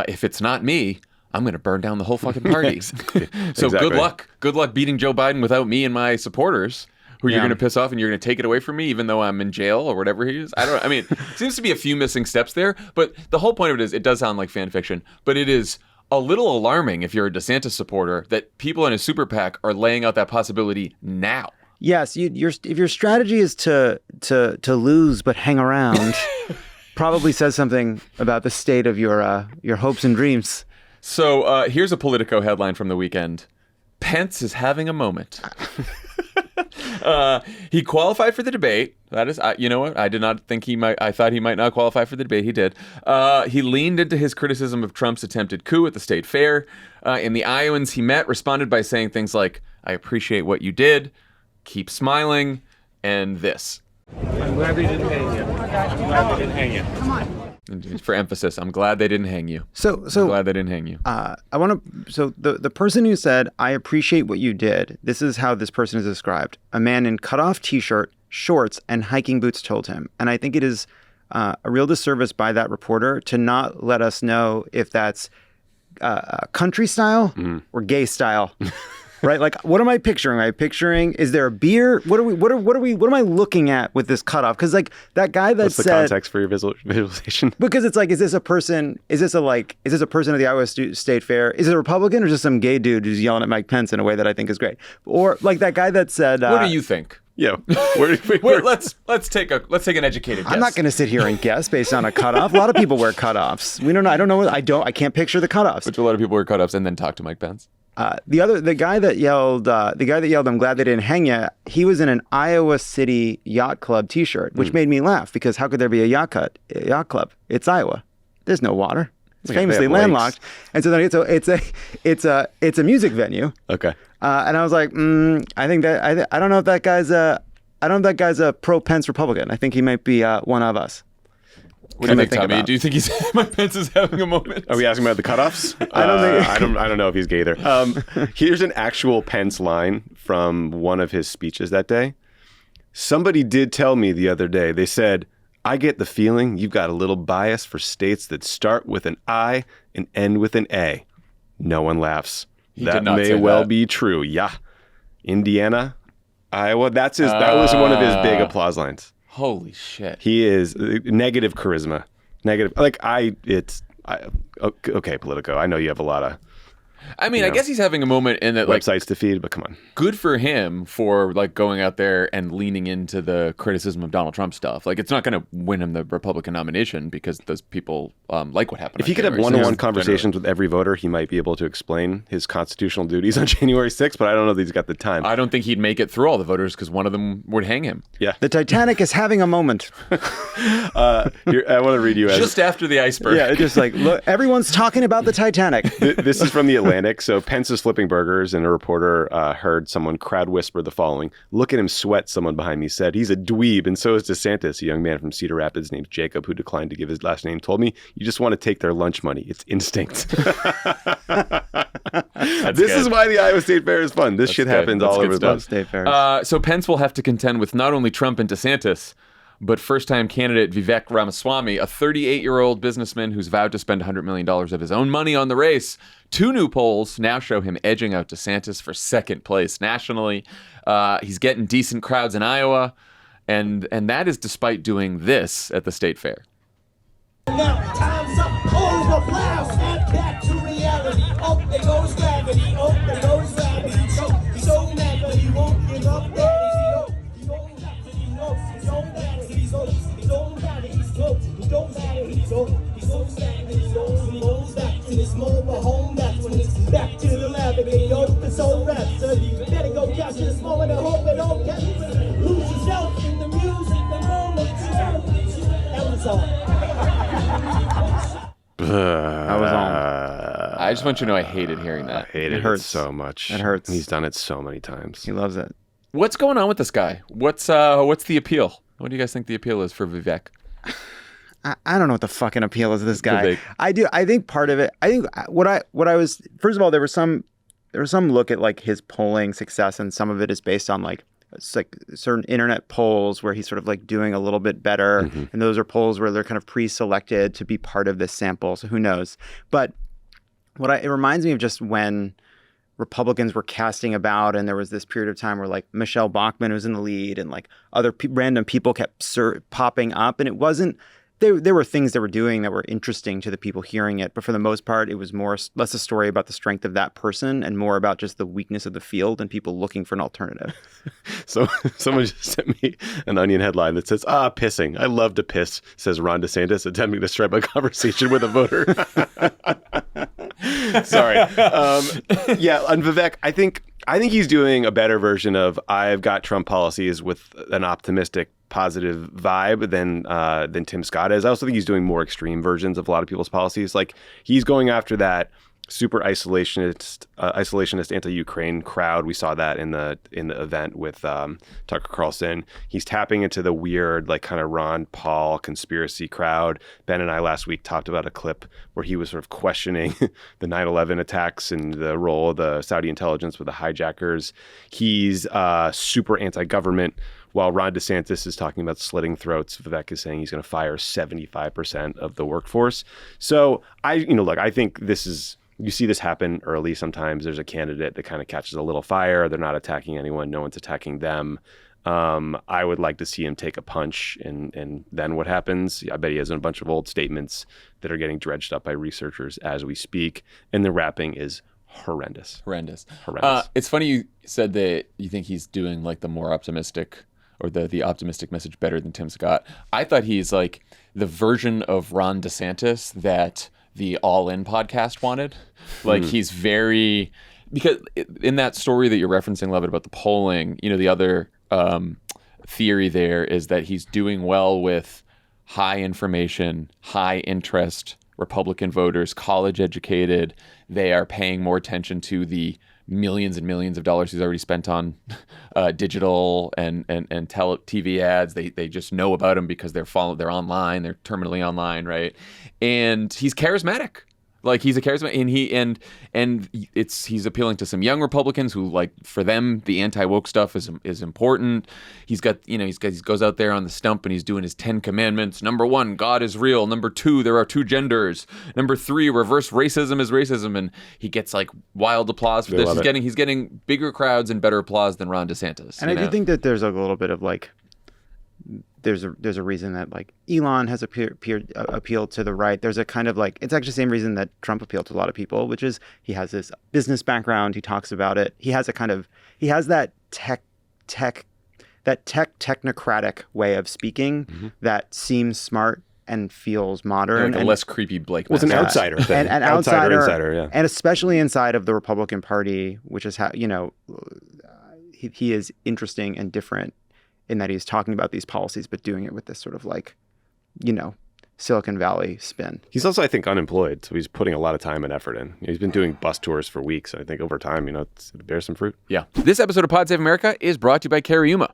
if it's not me, I'm going to burn down the whole fucking party. So Exactly. good luck. Good luck beating Joe Biden without me and my supporters, who you're going to piss off and you're going to take it away from me, even though I'm in jail or whatever he is. I mean, seems to be a few missing steps there. But the whole point of it is, it does sound like fan fiction, but it is a little alarming if you're a DeSantis supporter that people in his super PAC are laying out that possibility now. Yes, if your strategy is to lose but hang around, probably says something about the state of your hopes and dreams. So here's a Politico headline from the weekend. Pence is having a moment. He qualified for the debate. That is, you know what? I did not think he might. I thought he might not qualify for the debate. He did. He leaned into his criticism of Trump's attempted coup at the state fair. And the Iowans he met responded by saying things like, "I appreciate what you did. Keep smiling." And this. I'm glad they didn't hang you. I'm glad they didn't hang you. Come on. For emphasis, I'm glad they didn't hang you. So I'm glad they didn't hang you. I want to. So the person who said, "I appreciate what you did," this is how this person is described: a man in cutoff T-shirt, shorts, and hiking boots told him. And I think it is a real disservice by that reporter to not let us know if that's country style or gay style. Right? Like, what am I picturing? Am I picturing, is there a beer? What am I looking at with this cutoff? Because like that guy that What's the context for your visualization? Because it's like, is this a person at the Iowa State Fair? Is it a Republican or just some gay dude who's yelling at Mike Pence in a way that I think is great? Or like that guy that said, what do you think? Yeah. Let's take an educated guess. I'm not going to sit here and guess based on a cutoff. A lot of people wear cutoffs. We don't know. I don't know. I can't picture the cutoffs. But a lot of people wear cutoffs and then talk to Mike Pence. The guy that yelled, "I'm glad they didn't hang you," he was in an Iowa City Yacht Club T-shirt, which made me laugh because how could there be a yacht club? It's Iowa. There's no water. It's famously landlocked, and so then it's a music venue. Okay. And I was like, I think that I don't know if that guy's a pro Pence Republican. I think he might be one of us. What do you think, Tommy? Do you think Mike Pence is having a moment? Are we asking about the cutoffs? I don't know if he's gay either. Here's an actual Pence line from one of his speeches that day. Somebody did tell me the other day. They said, "I get the feeling you've got a little bias for states that start with an I and end with an A." No one laughs. That may well be true. Yeah. Indiana, Iowa. That was one of his big applause lines. Holy shit. He is negative charisma. Negative. Okay, Politico. I know you have a lot of. I mean, I guess he's having a moment in that, websites to feed, but come on. Good for him for like going out there and leaning into the criticism of Donald Trump stuff. Like, it's not going to win him the Republican nomination because those people like what happened. If he could have one-on-one conversations with every voter, he might be able to explain his constitutional duties on January 6th, but I don't know that he's got the time. I don't think he'd make it through all the voters because one of them would hang him. Yeah. The Titanic is having a moment. I want to read you just after the iceberg. Yeah, it's just like, look, everyone's talking about the Titanic. This is from the Atlantic. So Pence is flipping burgers, and a reporter heard someone crowd whisper the following: "Look at him sweat," someone behind me said. "He's a dweeb, and so is DeSantis." A young man from Cedar Rapids named Jacob, who declined to give his last name, told me, "You just want to take their lunch money. It's instinct." This is why the Iowa State Fair is fun. This shit happens all over the state fairs. So Pence will have to contend with not only Trump and DeSantis, but first-time candidate Vivek Ramaswamy, a 38-year-old businessman who's vowed to spend $100 million of his own money on the race. Two new polls now show him edging out DeSantis for second place nationally. He's getting decent crowds in Iowa, and that is despite doing this at the state fair. Now, time's up, over, blast, and back to reality. Oh, there goes gravity. Oh, there goes gravity. He's so mad, but he won't give up. He don't have to, he knows. He's so mad, he's so he don't matter, he's close. He don't matter, he's so sad, he's so he goes back to his mobile home. That's when it's back to the lab again. Open so rap, so you better go capture this moment and hope it don't catch you. Lose yourself in the music, the moment. That was all. I was on. I just want you to know I hated hearing that. I hated it hurts so much. It hurts. He's done it so many times. He loves it. What's going on with this guy? What's the appeal? What do you guys think the appeal is for Vivek? I don't know what the fucking appeal is of this guy. Vivek. I do. I think part of it. I think what I was. First of all, there was some look at like his polling success, and some of it is based on like it's like certain internet polls where he's sort of like doing a little bit better, and those are polls where they're kind of pre-selected to be part of this sample. So who knows? But it reminds me of just when Republicans were casting about, and there was this period of time where like Michelle Bachmann was in the lead, and like other random people kept popping up, and it wasn't. There were things they were doing that were interesting to the people hearing it, but for the most part, it was less a story about the strength of that person and more about just the weakness of the field and people looking for an alternative. So someone just sent me an Onion headline that says, pissing. I love to piss, says Ron DeSantis, attempting to strike a conversation with a voter. Sorry. On Vivek, I think he's doing a better version of I've got Trump policies with an optimistic, positive vibe than Tim Scott is. I also think he's doing more extreme versions of a lot of people's policies. Like he's going after that super isolationist anti-Ukraine crowd. We saw that in the event with Tucker Carlson. He's tapping into the weird, like kind of Ron Paul conspiracy crowd. Ben and I last week talked about a clip where he was sort of questioning the 9/11 attacks and the role of the Saudi intelligence with the hijackers. He's super anti-government. While Ron DeSantis is talking about slitting throats, Vivek is saying he's going to fire 75% of the workforce. So I think this is. You see this happen early sometimes. There's a candidate that kind of catches a little fire. They're not attacking anyone. No one's attacking them. I would like to see him take a punch, and then what happens? I bet he has a bunch of old statements that are getting dredged up by researchers as we speak, and the rapping is horrendous. It's funny you said that you think he's doing like the more optimistic or the optimistic message better than Tim Scott. I thought he's like the version of Ron DeSantis that the All In podcast wanted. Like he's very, because in that story that you're referencing, Lovett, about the polling, the other theory there is that he's doing well with high information, high interest Republican voters, college educated. They are paying more attention to the millions and millions of dollars he's already spent on digital and TV ads. They just know about him because they're online, they're terminally online, right? And he's charismatic. Like he's a charismatic, and he's appealing to some young Republicans who, like, for them the anti-woke stuff is important. He goes out there on the stump and he's doing his 10 commandments. Number 1, God is real. Number 2, there are 2 genders. Number 3, reverse racism is racism, and he gets like wild applause for this. He's getting bigger crowds and better applause than Ron DeSantis. And I do think that there's a little bit of like. There's a reason that like Elon has appealed to the right. There's a kind of like, it's actually the same reason that Trump appealed to a lot of people, which is he has this business background. He talks about it. He has that technocratic way of speaking that seems smart and feels modern. Like a less creepy Blake. Well, it's an outsider thing. An outsider, insider, yeah. And especially inside of the Republican Party, which is how, he is interesting and different in that he's talking about these policies, but doing it with this sort of like, Silicon Valley spin. He's also, I think, unemployed, so he's putting a lot of time and effort in. He's been doing bus tours for weeks. I think over time, it bears some fruit. Yeah. This episode of Pod Save America is brought to you by Cariuma,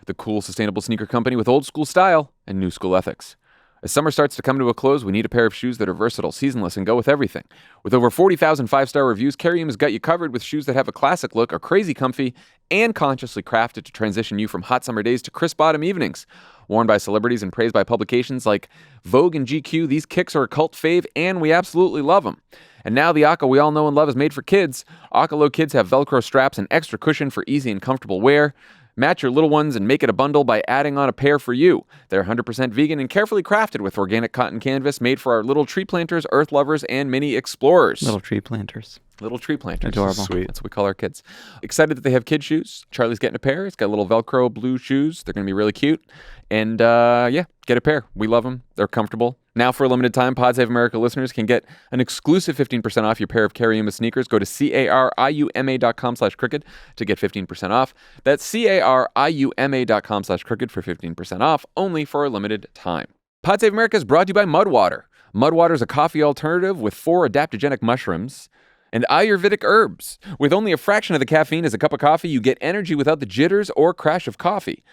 the cool, sustainable sneaker company with old school style and new school ethics. As summer starts to come to a close, we need a pair of shoes that are versatile, seasonless, and go with everything. With over 40,000 5-star reviews, Carium's got you covered with shoes that have a classic look, are crazy comfy, and consciously crafted to transition you from hot summer days to crisp autumn evenings. Worn by celebrities and praised by publications like Vogue and GQ, these kicks are a cult fave, and we absolutely love them. And now the Aka we all know and love is made for kids. Aka Low Kids have Velcro straps and extra cushion for easy and comfortable wear. Match your little ones and make it a bundle by adding on a pair for you. They're 100% vegan and carefully crafted with organic cotton canvas made for our little tree planters, earth lovers, and mini explorers. Little tree planters. Adorable. Sweet. That's what we call our kids. Excited that they have kid shoes. Charlie's getting a pair. He's got little Velcro blue shoes. They're going to be really cute. And get a pair. We love them. They're comfortable. Now, for a limited time, Pod Save America listeners can get an exclusive 15% off your pair of Cariuma sneakers. Go to cariuma.com/crooked to get 15% off. That's cariuma.com/crooked for 15% off, only for a limited time. Pod Save America is brought to you by Mudwater. Mudwater is a coffee alternative with 4 adaptogenic mushrooms and Ayurvedic herbs. With only a fraction of the caffeine as a cup of coffee, you get energy without the jitters or crash of coffee.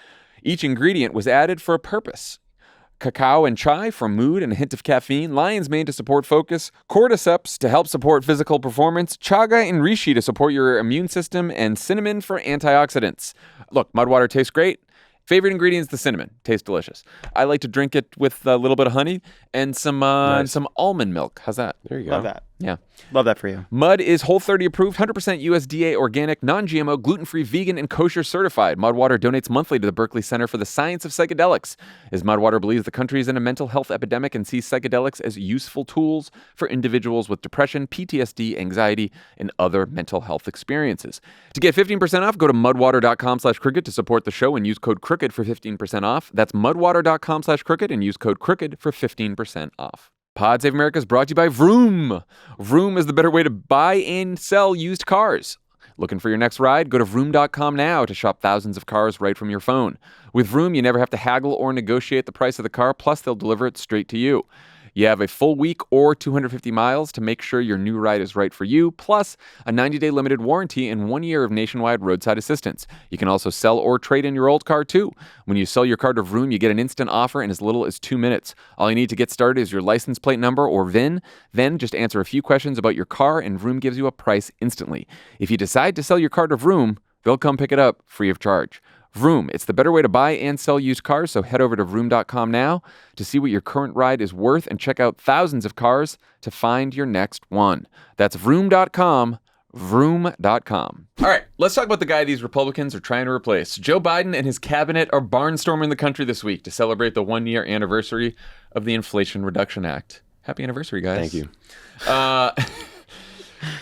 Each ingredient was added for a purpose. Cacao and chai for mood and a hint of caffeine, lion's mane to support focus, cordyceps to help support physical performance, chaga and reishi to support your immune system, and cinnamon for antioxidants. Look, mud water tastes great. Favorite ingredient is the cinnamon. Tastes delicious. I like to drink it with a little bit of honey and some almond milk. How's that? There you go. Love that. Yeah. Love that for you. Mud is Whole30 approved, 100% USDA organic, non-GMO, gluten-free, vegan, and kosher certified. Mudwater donates monthly to the Berkeley Center for the Science of Psychedelics, as Mudwater believes the country is in a mental health epidemic and sees psychedelics as useful tools for individuals with depression, PTSD, anxiety, and other mental health experiences. To get 15% off, go to mudwater.com/crooked to support the show and use code CROOKED for 15% off. That's mudwater.com/crooked and use code CROOKED for 15% off. Pod Save America is brought to you by Vroom. Vroom is the better way to buy and sell used cars. Looking for your next ride? Go to vroom.com now to shop thousands of cars right from your phone. With Vroom, you never have to haggle or negotiate the price of the car, plus they'll deliver it straight to you. You have a full week or 250 miles to make sure your new ride is right for you, plus a 90-day limited warranty and 1 year of nationwide roadside assistance. You can also sell or trade in your old car, too. When you sell your car to Vroom, you get an instant offer in as little as 2 minutes. All you need to get started is your license plate number or VIN. Then just answer a few questions about your car, and Vroom gives you a price instantly. If you decide to sell your car to Vroom, they'll come pick it up free of charge. Vroom, it's the better way to buy and sell used cars, so head over to vroom.com now to see what your current ride is worth and check out thousands of cars to find your next one. That's vroom.com, vroom.com. All right, let's talk about the guy these Republicans are trying to replace. Joe Biden and his cabinet are barnstorming the country this week to celebrate the 1-year anniversary of the Inflation Reduction Act. Happy anniversary, guys. Thank you.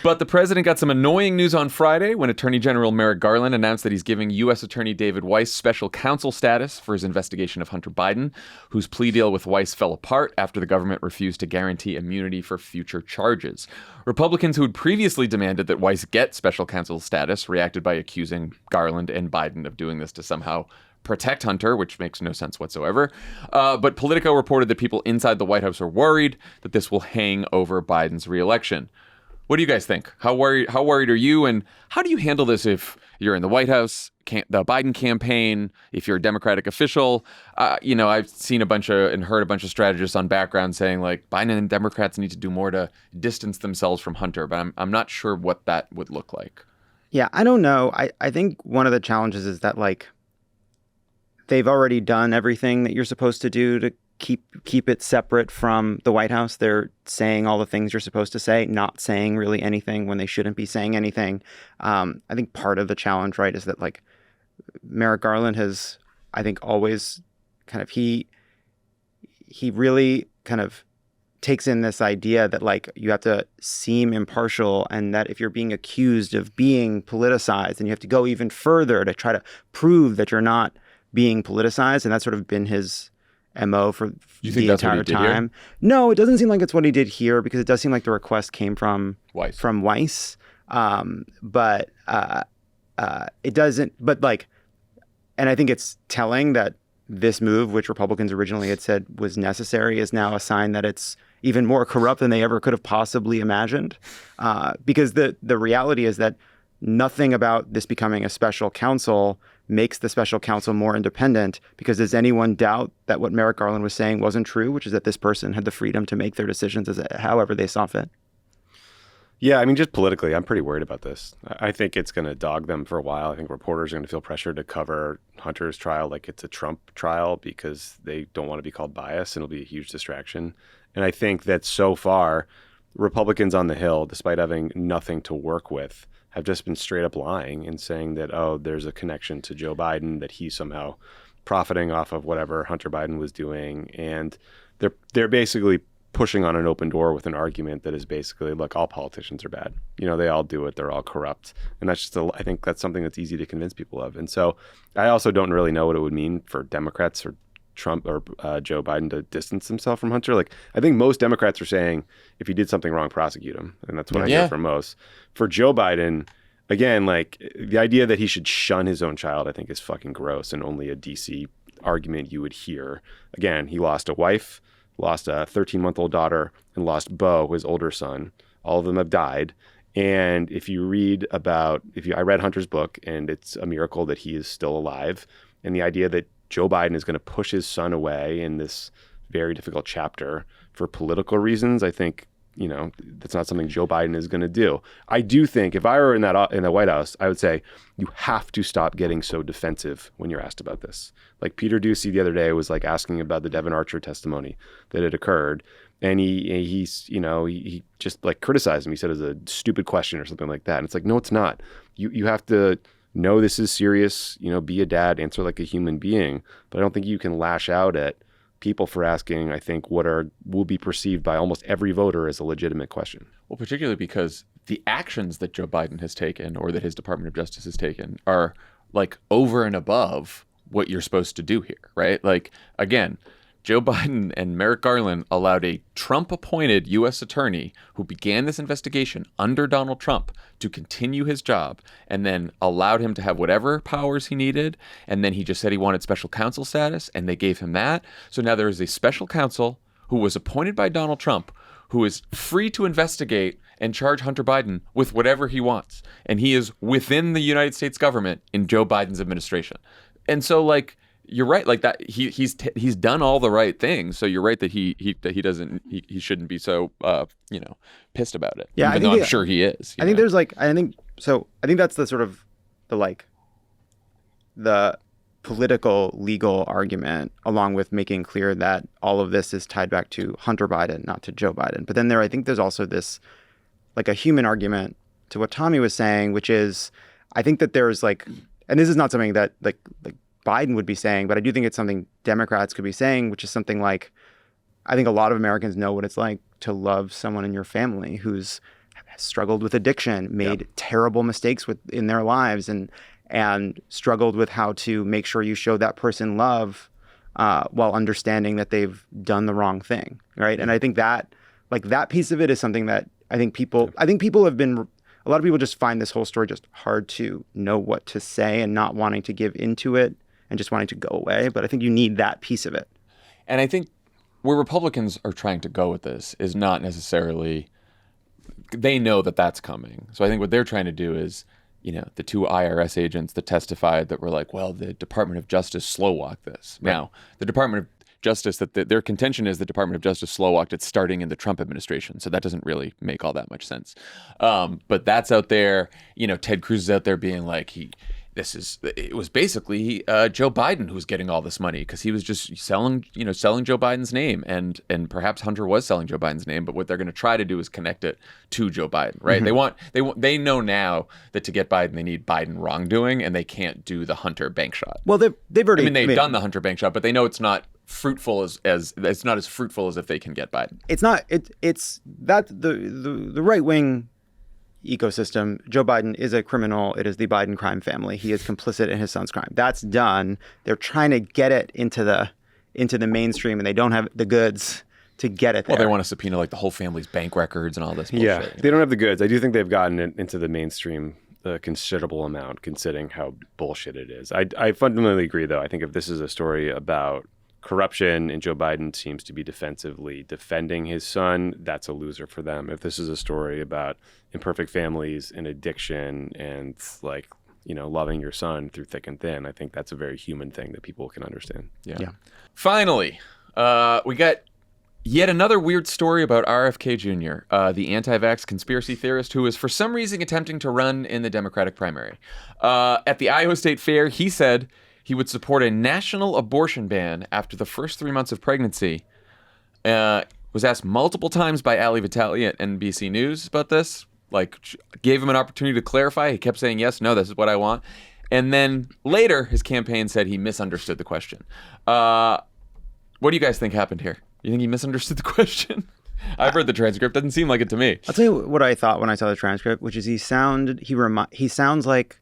But the president got some annoying news on Friday when Attorney General Merrick Garland announced that he's giving U.S. Attorney David Weiss special counsel status for his investigation of Hunter Biden, whose plea deal with Weiss fell apart after the government refused to guarantee immunity for future charges. Republicans who had previously demanded that Weiss get special counsel status reacted by accusing Garland and Biden of doing this to somehow protect Hunter, which makes no sense whatsoever. But Politico reported that people inside the White House are worried that this will hang over Biden's reelection. What do you guys think? How worried are you? And how do you handle this if you're in the White House, the Biden campaign, if you're a Democratic official? I've seen and heard a bunch of strategists on background saying like Biden and Democrats need to do more to distance themselves from Hunter, but I'm not sure what that would look like. Yeah, I don't know. I think one of the challenges is that like they've already done everything that you're supposed to do to keep it separate from the White House. They're saying all the things you're supposed to say, not saying really anything when they shouldn't be saying anything. I think part of the challenge, right, is that like Merrick Garland has, I think, always kind of he really kind of takes in this idea that like you have to seem impartial, and that if you're being accused of being politicized, then you have to go even further to try to prove that you're not being politicized. And that's sort of been his MO for the entire time. No, it doesn't seem like it's what he did here, because it does seem like the request came from Weiss. But it doesn't. But like, and I think it's telling that this move, which Republicans originally had said was necessary, is now a sign that it's even more corrupt than they ever could have possibly imagined. Because the reality is that nothing about this becoming a special counsel makes the special counsel more independent, because does anyone doubt that what Merrick Garland was saying wasn't true, which is that this person had the freedom to make their decisions however they saw fit? Yeah, I mean, just politically, I'm pretty worried about this. I think it's going to dog them for a while. I think reporters are going to feel pressure to cover Hunter's trial like it's a Trump trial, because they don't want to be called biased, and it'll be a huge distraction. And I think that so far, Republicans on the Hill, despite having nothing to work with, have just been straight up lying and saying that, oh, there's a connection to Joe Biden, that he's somehow profiting off of whatever Hunter Biden was doing. And they're basically pushing on an open door with an argument that is basically, look, all politicians are bad. They all do it. They're all corrupt. And that's just, I think that's something that's easy to convince people of. And so I also don't really know what it would mean for Democrats or Trump or Joe Biden to distance himself from Hunter. Like, I think most Democrats are saying, if he did something wrong, prosecute him. And that's what I hear from most. For Joe Biden, again, like the idea that he should shun his own child, I think is fucking gross, and only a DC argument you would hear. Again, he lost a wife, lost a 13-month-old daughter, and lost Bo, his older son. All of them have died. And if you read I read Hunter's book, and it's a miracle that he is still alive. And the idea that Joe Biden is going to push his son away in this very difficult chapter for political reasons, I think, that's not something Joe Biden is going to do. I do think if I were in the White House, I would say you have to stop getting so defensive when you're asked about this. Like Peter Doocy the other day was like asking about the Devin Archer testimony that had occurred. And he just like criticized him. He said it was a stupid question or something like that. And it's like, no, it's not. You have to know this is serious, be a dad, answer like a human being. But I don't think you can lash out at people for asking, I think, what will be perceived by almost every voter as a legitimate question. Well, particularly because the actions that Joe Biden has taken or that his Department of Justice has taken are like over and above what you're supposed to do here, right? Like, again, Joe Biden and Merrick Garland allowed a Trump-appointed U.S. attorney who began this investigation under Donald Trump to continue his job, and then allowed him to have whatever powers he needed. And then he just said he wanted special counsel status, and they gave him that. So now there is a special counsel who was appointed by Donald Trump who is free to investigate and charge Hunter Biden with whatever he wants. And he is within the United States government in Joe Biden's administration. And so, like, you're right, like that. He's done all the right things. So you're right that he shouldn't be so pissed about it. Yeah, even though I'm sure he is. I think that's the sort of the political legal argument, along with making clear that all of this is tied back to Hunter Biden, not to Joe Biden. But then I think there's also this like a human argument to what Tommy was saying, which is I think that there's like, and this is not something that like Biden would be saying, but I do think it's something Democrats could be saying, which is something like, I think a lot of Americans know what it's like to love someone in your family who's struggled with addiction, made terrible mistakes in their lives, and struggled with how to make sure you show that person love while understanding that they've done the wrong thing, right? And I think that piece of it is something that I think people have been. A lot of people just find this whole story just hard to know what to say and not wanting to give into it and just wanting to go away. But I think you need that piece of it. And I think where Republicans are trying to go with this is not necessarily, they know that that's coming. So I think what they're trying to do is, the two IRS agents that testified that were like, well, the Department of Justice slow-walked this. Right. Now, the Department of Justice, their contention is the Department of Justice slow-walked it starting in the Trump administration. So that doesn't really make all that much sense. But that's out there. Ted Cruz is out there being like, it was basically Joe Biden who was getting all this money because he was just selling Joe Biden's name, and perhaps Hunter was selling Joe Biden's name. But what they're going to try to do is connect it to Joe Biden, right? Mm-hmm. They know now that to get Biden, they need Biden wrongdoing, and they can't do the Hunter bank shot. Well, they've already. They've done the Hunter bank shot, but they know it's not fruitful as it's not as fruitful as if they can get Biden. It's not. It's that the right wing ecosystem. Joe Biden is a criminal. It is the Biden crime family. He is complicit in his son's crime. That's done. They're trying to get it into the mainstream, and they don't have the goods to get it there. Well, they want to subpoena like the whole family's bank records and all this bullshit. Yeah, they don't have the goods. I do think they've gotten it into the mainstream a considerable amount, considering how bullshit it is. I fundamentally agree, though. I think if this is a story about corruption and Joe Biden seems to be defensively defending his son, that's a loser for them. If this is a story about imperfect families and addiction and loving your son through thick and thin, I think that's a very human thing that people can understand. Yeah. Finally, we got yet another weird story about RFK Jr., the anti-vax conspiracy theorist who is for some reason attempting to run in the Democratic primary. At the Iowa State Fair, he said he would support a national abortion ban after the first 3 months of pregnancy. Was asked multiple times by Ali Vitale at NBC News about this. Gave him an opportunity to clarify. He kept saying, yes, no, this is what I want. And then later, his campaign said he misunderstood the question. What do you guys think happened here? You think he misunderstood the question? I've read the transcript. Doesn't seem like it to me. I'll tell you what I thought when I saw the transcript, which is he sounds like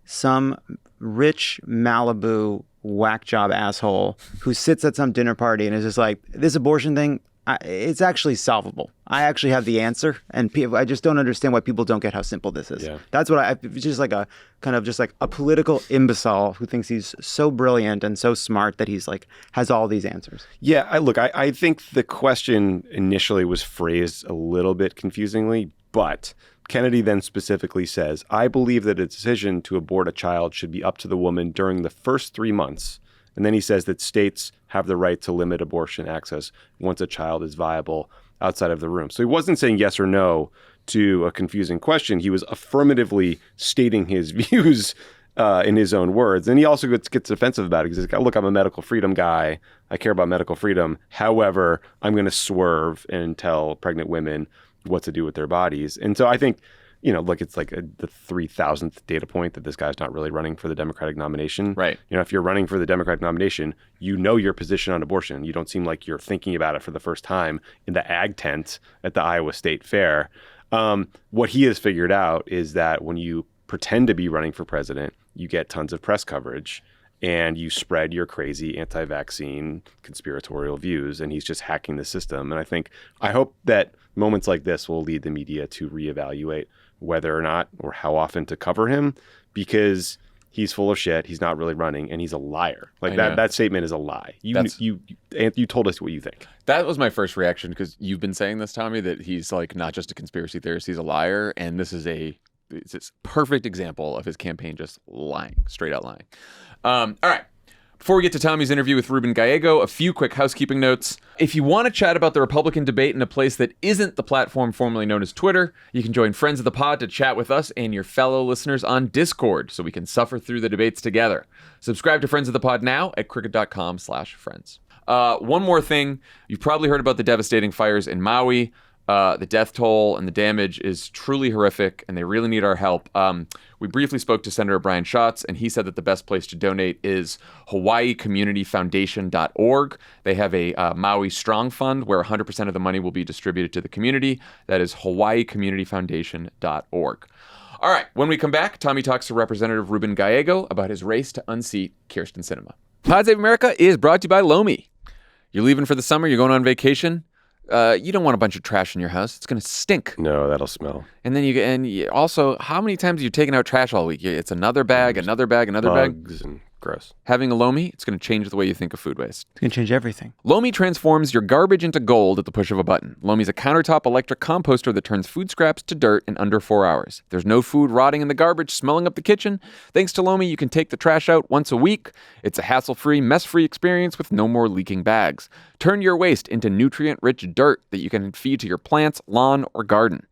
some rich Malibu whack job asshole who sits at some dinner party and is just like, this abortion thing, it's actually solvable. I actually have the answer, and I just don't understand why people don't get how simple this is. Yeah. That's what it's just like a kind of just like a political imbecile who thinks he's so brilliant and so smart that he's like has all these answers. Yeah, I think the question initially was phrased a little bit confusingly, but Kennedy then specifically says, I believe that a decision to abort a child should be up to the woman during the first 3 months. And then he says that states have the right to limit abortion access once a child is viable outside of the room. So he wasn't saying yes or no to a confusing question. He was affirmatively stating his views in his own words. And he also gets defensive about it. He says, look, I'm a medical freedom guy. I care about medical freedom. However, I'm going to swerve and tell pregnant women what to do with their bodies. And so I think, look, it's like the 3,000th data point that this guy's not really running for the Democratic nomination. Right. If you're running for the Democratic nomination, you know your position on abortion. You don't seem like you're thinking about it for the first time in the ag tent at the Iowa State Fair. What he has figured out is that when you pretend to be running for president, you get tons of press coverage and you spread your crazy anti-vaccine conspiratorial views, and he's just hacking the system. And I hope that moments like this will lead the media to reevaluate whether or not or how often to cover him, because he's full of shit, he's not really running, and he's a liar. Like that statement is a lie. You told us what you think. That was my first reaction, because you've been saying this, Tommy, that he's like not just a conspiracy theorist, he's a liar, and this is it's a perfect example of his campaign just lying, straight out lying. All right. Before we get to Tommy's interview with Ruben Gallego, a few quick housekeeping notes. If you want to chat about the Republican debate in a place that isn't the platform formerly known as Twitter, you can join Friends of the Pod to chat with us and your fellow listeners on Discord so we can suffer through the debates together. Subscribe to Friends of the Pod now at cricket.com/friends. One more thing. You've probably heard about the devastating fires in Maui. The death toll and the damage is truly horrific, and they really need our help. We briefly spoke to Senator Brian Schatz, and he said that the best place to donate is hawaiicommunityfoundation.org. They have a Maui Strong Fund where 100% of the money will be distributed to the community. That is hawaiicommunityfoundation.org. All right, when we come back, Tommy talks to Representative Ruben Gallego about his race to unseat Kyrsten Sinema. Pod Save America is brought to you by Lomi. You're leaving for the summer, you're going on vacation. You don't want a bunch of trash in your house. It's going to stink. No, that'll smell. And then also, how many times are you taking out trash all week? It's another bag, another bag, another bag. Bugs and gross. Having a Lomi, it's going to change the way you think of food waste. It's going to change everything. Lomi transforms your garbage into gold at the push of a button. Lomi's a countertop electric composter that turns food scraps to dirt in under 4 hours. There's no food rotting in the garbage, smelling up the kitchen. Thanks to Lomi, you can take the trash out once a week. It's a hassle-free, mess-free experience with no more leaking bags. Turn your waste into nutrient-rich dirt that you can feed to your plants, lawn, or garden.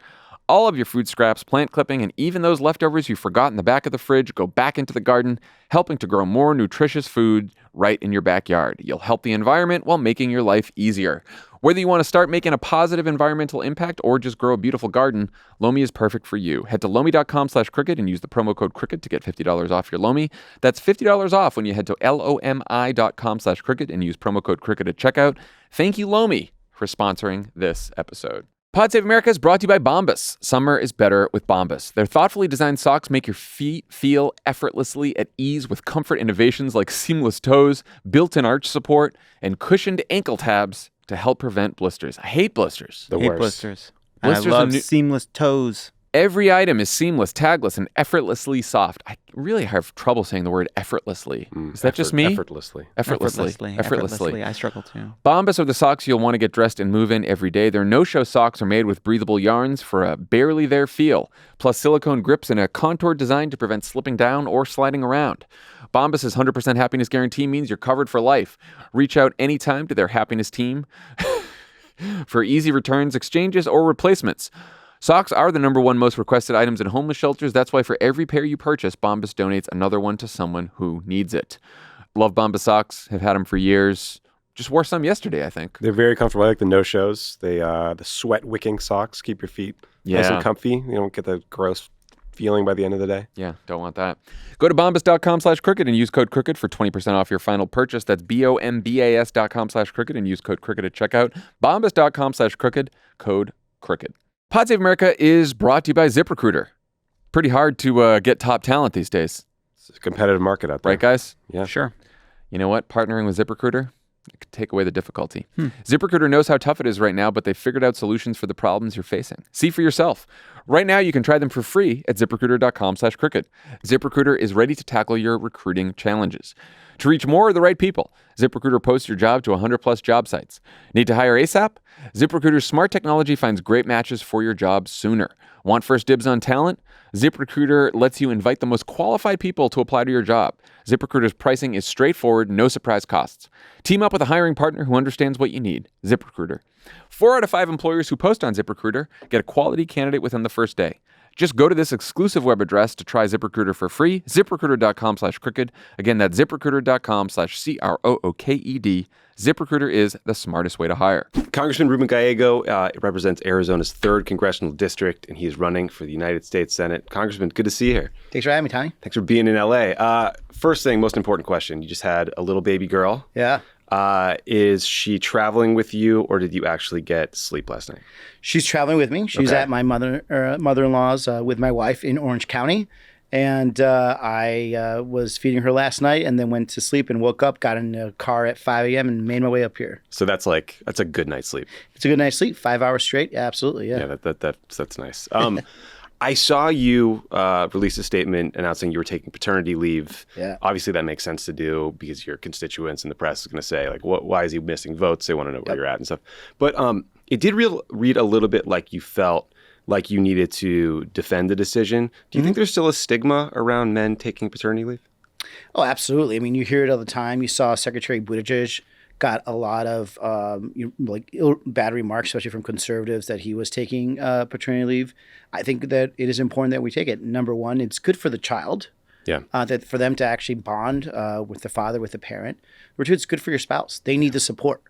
All of your food scraps, plant clipping, and even those leftovers you forgot in the back of the fridge go back into the garden, helping to grow more nutritious food right in your backyard. You'll help the environment while making your life easier. Whether you want to start making a positive environmental impact or just grow a beautiful garden, Lomi is perfect for you. Head to lomi.com/cricket and use the promo code cricket to get $50 off your Lomi. That's $50 off when you head to lomi.com/cricket and use promo code cricket at checkout. Thank you, Lomi, for sponsoring this episode. Pod Save America is brought to you by Bombas. Summer is better with Bombas. Their thoughtfully designed socks make your feet feel effortlessly at ease with comfort innovations like seamless toes, built-in arch support, and cushioned ankle tabs to help prevent blisters. I hate blisters. I hate blisters. And I Blisters love are seamless toes. Every item is seamless, tagless, and effortlessly soft. I really have trouble saying the word effortlessly. Is that just me? Effortlessly. Effortlessly. I struggle too. Bombas are the socks you'll want to get dressed and move in every day. Their no-show socks are made with breathable yarns for a barely there feel, plus silicone grips and a contoured design to prevent slipping down or sliding around. Bombas' 100% happiness guarantee means you're covered for life. Reach out anytime to their happiness team for easy returns, exchanges, or replacements. Socks are the #1 most requested items in homeless shelters. That's why for every pair you purchase, Bombas donates another one to someone who needs it. Love Bombas socks. Have had them for years. Just wore some yesterday, I think. They're very comfortable. I like the no-shows. The sweat-wicking socks keep your feet nice and comfy. You don't get the gross feeling by the end of the day. Yeah, don't want that. Go to bombas.com/cricket and use code cricket for 20% off your final purchase. That's bombas.com/cricket and use code cricket at checkout. Bombas.com/cricket, code cricket. Pod Save America is brought to you by ZipRecruiter. Pretty hard to get top talent these days. It's a competitive market out there. Right, guys? Yeah. Sure. You know what? Partnering with ZipRecruiter, it could take away the difficulty. ZipRecruiter knows how tough it is right now, but they've figured out solutions for the problems you're facing. See for yourself. Right now, you can try them for free at ZipRecruiter.com/crooked. ZipRecruiter is ready to tackle your recruiting challenges. To reach more of the right people, ZipRecruiter posts your job to 100+ job sites. Need to hire ASAP? ZipRecruiter's smart technology finds great matches for your job sooner. Want first dibs on talent? ZipRecruiter lets you invite the most qualified people to apply to your job. ZipRecruiter's pricing is straightforward, no surprise costs. Team up with a hiring partner who understands what you need. ZipRecruiter. 4 out of 5 employers who post on ZipRecruiter get a quality candidate within the first day. Just go to this exclusive web address to try ZipRecruiter for free, ZipRecruiter.com/crooked. Again, that's ZipRecruiter.com/CROOKED. ZipRecruiter is the smartest way to hire. Congressman Ruben Gallego represents Arizona's 3rd congressional district, and he is running for the United States Senate. Congressman, good to see you here. Thanks for having me, Tommy. Thanks for being in LA. First thing, most important question. You just had a little baby girl. Yeah. Is she traveling with you, or did you actually get sleep last night? She's traveling with me. She's at my mother-in-law's with my wife in Orange County. And I was feeding her last night and then went to sleep and woke up, got in a car at 5 a.m. and made my way up here. So that's a good night's sleep. It's a good night's sleep, 5 hours straight. Yeah, absolutely. Yeah. Yeah, that's nice. I saw you release a statement announcing you were taking paternity leave. Yeah. Obviously, that makes sense to do because your constituents and the press is going to say, like, why is he missing votes? They want to know where you're at and stuff. But it did read a little bit like you felt like you needed to defend the decision. Do you think there's still a stigma around men taking paternity leave? Oh, absolutely. I mean, you hear it all the time. You saw Secretary Buttigieg got a lot of bad remarks, especially from conservatives, that he was taking paternity leave. I think that it is important that we take it. Number one, it's good for the child. Yeah. That for them to actually bond with the father, with the parent. Number two, it's good for your spouse. They need the support.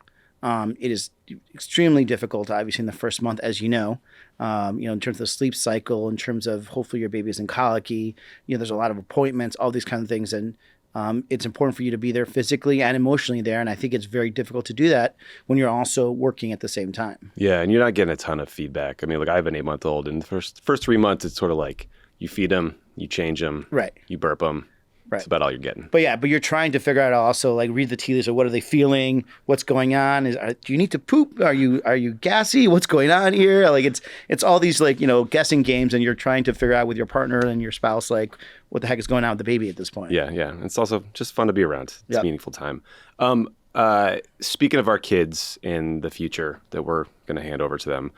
It is extremely difficult, obviously, in the first month, as you know, in terms of the sleep cycle, in terms of hopefully your baby isn't colicky. There's a lot of appointments, all these kind of things. And it's important for you to be there physically and emotionally there. And I think it's very difficult to do that when you're also working at the same time. Yeah. And you're not getting a ton of feedback. I mean, I have an 8-month-old, and the first 3 months, it's sort of like you feed him, you change him, right? You burp him. Right. That's about all you're getting. But you're trying to figure out also, like, read the tea leaves of what are they feeling, what's going on, do you need to poop, are you gassy, what's going on here? Like it's all these guessing games, and you're trying to figure out with your partner and your spouse, like, what the heck is going on with the baby at this point. Yeah. It's also just fun to be around. It's meaningful time. Speaking of our kids in the future that we're going to hand over to them,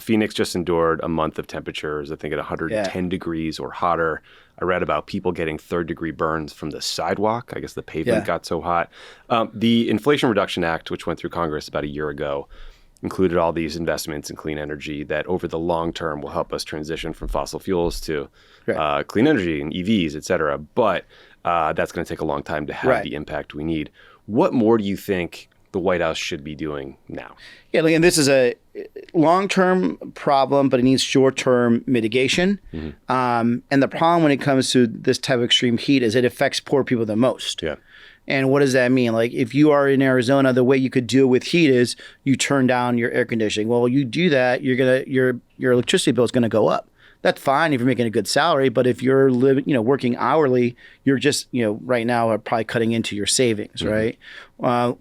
Phoenix just endured a month of temperatures, I think at 110 degrees or hotter. I read about people getting 3rd-degree burns from the sidewalk. I guess the pavement got so hot. The Inflation Reduction Act, which went through Congress about a year ago, included all these investments in clean energy that over the long term will help us transition from fossil fuels to clean energy and EVs, et cetera. But that's going to take a long time to have the impact we need. What more do you think the White House should be doing now? Yeah, and this is a long-term problem, but it needs short-term mitigation. And the problem when it comes to this type of extreme heat is it affects poor people the most. Yeah. And what does that mean? Like, if you are in Arizona, the way you could deal with heat is you turn down your air conditioning. Well, you do that, your electricity bill is going to go up. That's fine if you're making a good salary, but if you're working hourly, you're just, right now are probably cutting into your savings, right?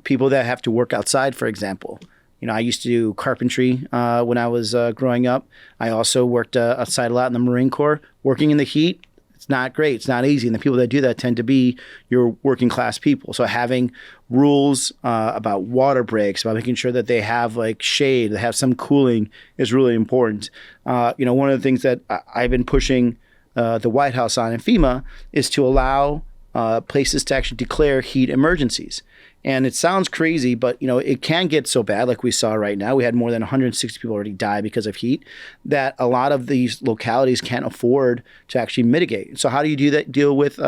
People that have to work outside, for example. I used to do carpentry when I was growing up. I also worked outside a lot in the Marine Corps. Working in the heat, it's not great. It's not easy. And the people that do that tend to be your working class people. So having rules about water breaks, about making sure that they have like shade, they have some cooling is really important. One of the things that I've been pushing the White House on and FEMA is to allow places to actually declare heat emergencies. And it sounds crazy, but it can get so bad, like we saw right now. We had more than 160 people already die because of heat, that a lot of these localities can't afford to actually mitigate. So how do you do that? Deal with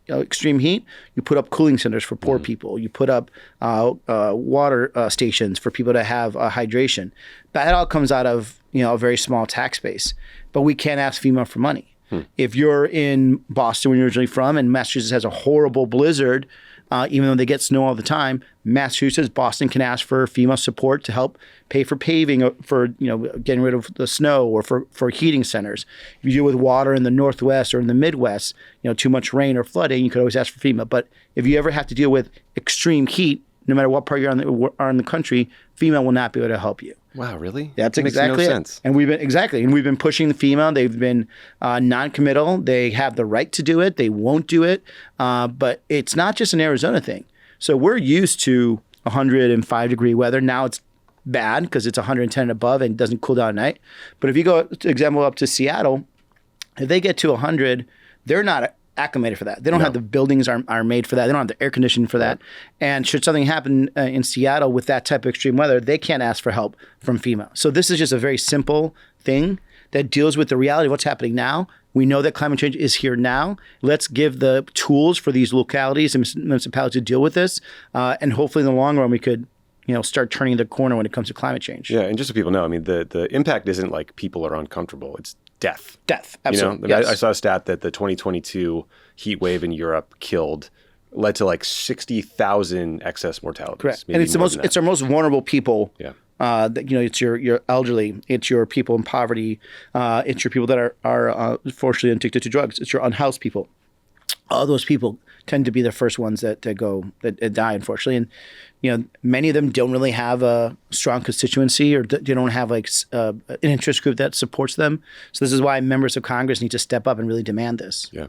extreme heat? You put up cooling centers for poor people. You put up water stations for people to have hydration. That all comes out of a very small tax base. But we can't ask FEMA for money. If you're in Boston, where you're originally from, and Massachusetts has a horrible blizzard, even though they get snow all the time, Massachusetts, Boston can ask for FEMA support to help pay for paving, for getting rid of the snow, or for heating centers. If you deal with water in the Northwest or in the Midwest, too much rain or flooding, you could always ask for FEMA. But if you ever have to deal with extreme heat, no matter what part you're are in the country, female will not be able to help you. Wow, really? That's Makes exactly no it. sense. And we've been pushing the female. They've been non-committal. They have the right to do it. They won't do it. But it's not just an Arizona thing. So we're used to 105-degree weather. Now it's bad because it's 110 and above and doesn't cool down at night. But if you go, for example, up to Seattle, if they get to 100, they're not acclimated for that. They don't have the buildings are made for that. They don't have the air conditioning for that. And should something happen in Seattle with that type of extreme weather, they can't ask for help from FEMA. So this is just a very simple thing that deals with the reality of what's happening now. We know that climate change is here now. Let's give the tools for these localities and municipalities to deal with this. And hopefully in the long run, we could start turning the corner when it comes to climate change. Yeah, and just so people know, I mean, the impact isn't like people are uncomfortable. It's death. Death, absolutely. Yes. I saw a stat that the 2022 heat wave in Europe led to like 60,000 excess mortalities. Correct. And it's our most vulnerable people. Yeah. It's your elderly, it's your people in poverty, it's your people that are fortunately addicted to drugs, it's your unhoused people. All those people tend to be the first ones that die, unfortunately. And many of them don't really have a strong constituency, or they don't have an interest group that supports them. So this is why members of Congress need to step up and really demand this. Yeah.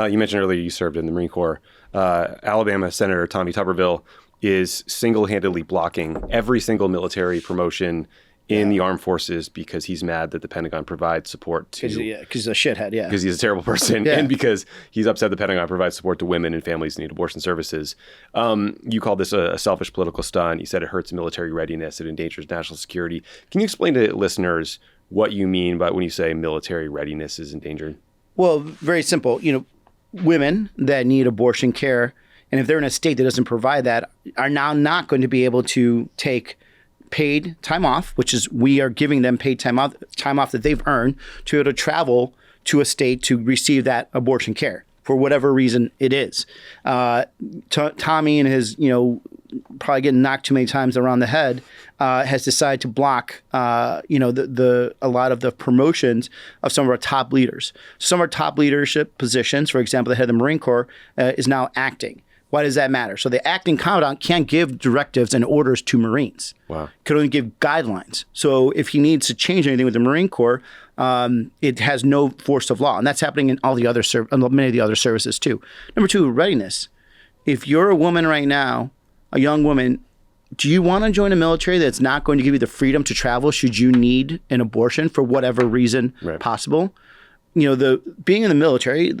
You mentioned earlier you served in the Marine Corps. Alabama Senator Tommy Tuberville is single-handedly blocking every single military promotion in the armed forces because he's mad that the Pentagon provides support to... Because he's a shithead, yeah. Because he's a terrible person, and because he's upset the Pentagon provides support to women and families who need abortion services. You called this a selfish political stunt. You said it hurts military readiness. It endangers national security. Can you explain to listeners what you mean by when you say military readiness is endangered? Well, very simple. Women that need abortion care, and if they're in a state that doesn't provide that, are now not going to be able to take paid time off, which is we are giving them paid time off that they've earned to be able to travel to a state to receive that abortion care for whatever reason it is. Tommy and his, probably getting knocked too many times around the head, has decided to block, a lot of the promotions of some of our top leaders. Some of our top leadership positions, for example, the head of the Marine Corps, is now acting. Why does that matter? So the acting commandant can't give directives and orders to Marines. Wow. Can only give guidelines. So if he needs to change anything with the Marine Corps, it has no force of law. And that's happening in all the other many of the other services too. Number two, readiness. If you're a woman right now, a young woman, do you want to join a military that's not going to give you the freedom to travel should you need an abortion for whatever reason possible? Being in the military,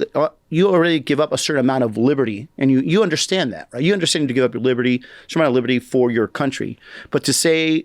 you already give up a certain amount of liberty, and you understand that, right? You understand to give up your liberty, certain amount of liberty for your country. But to say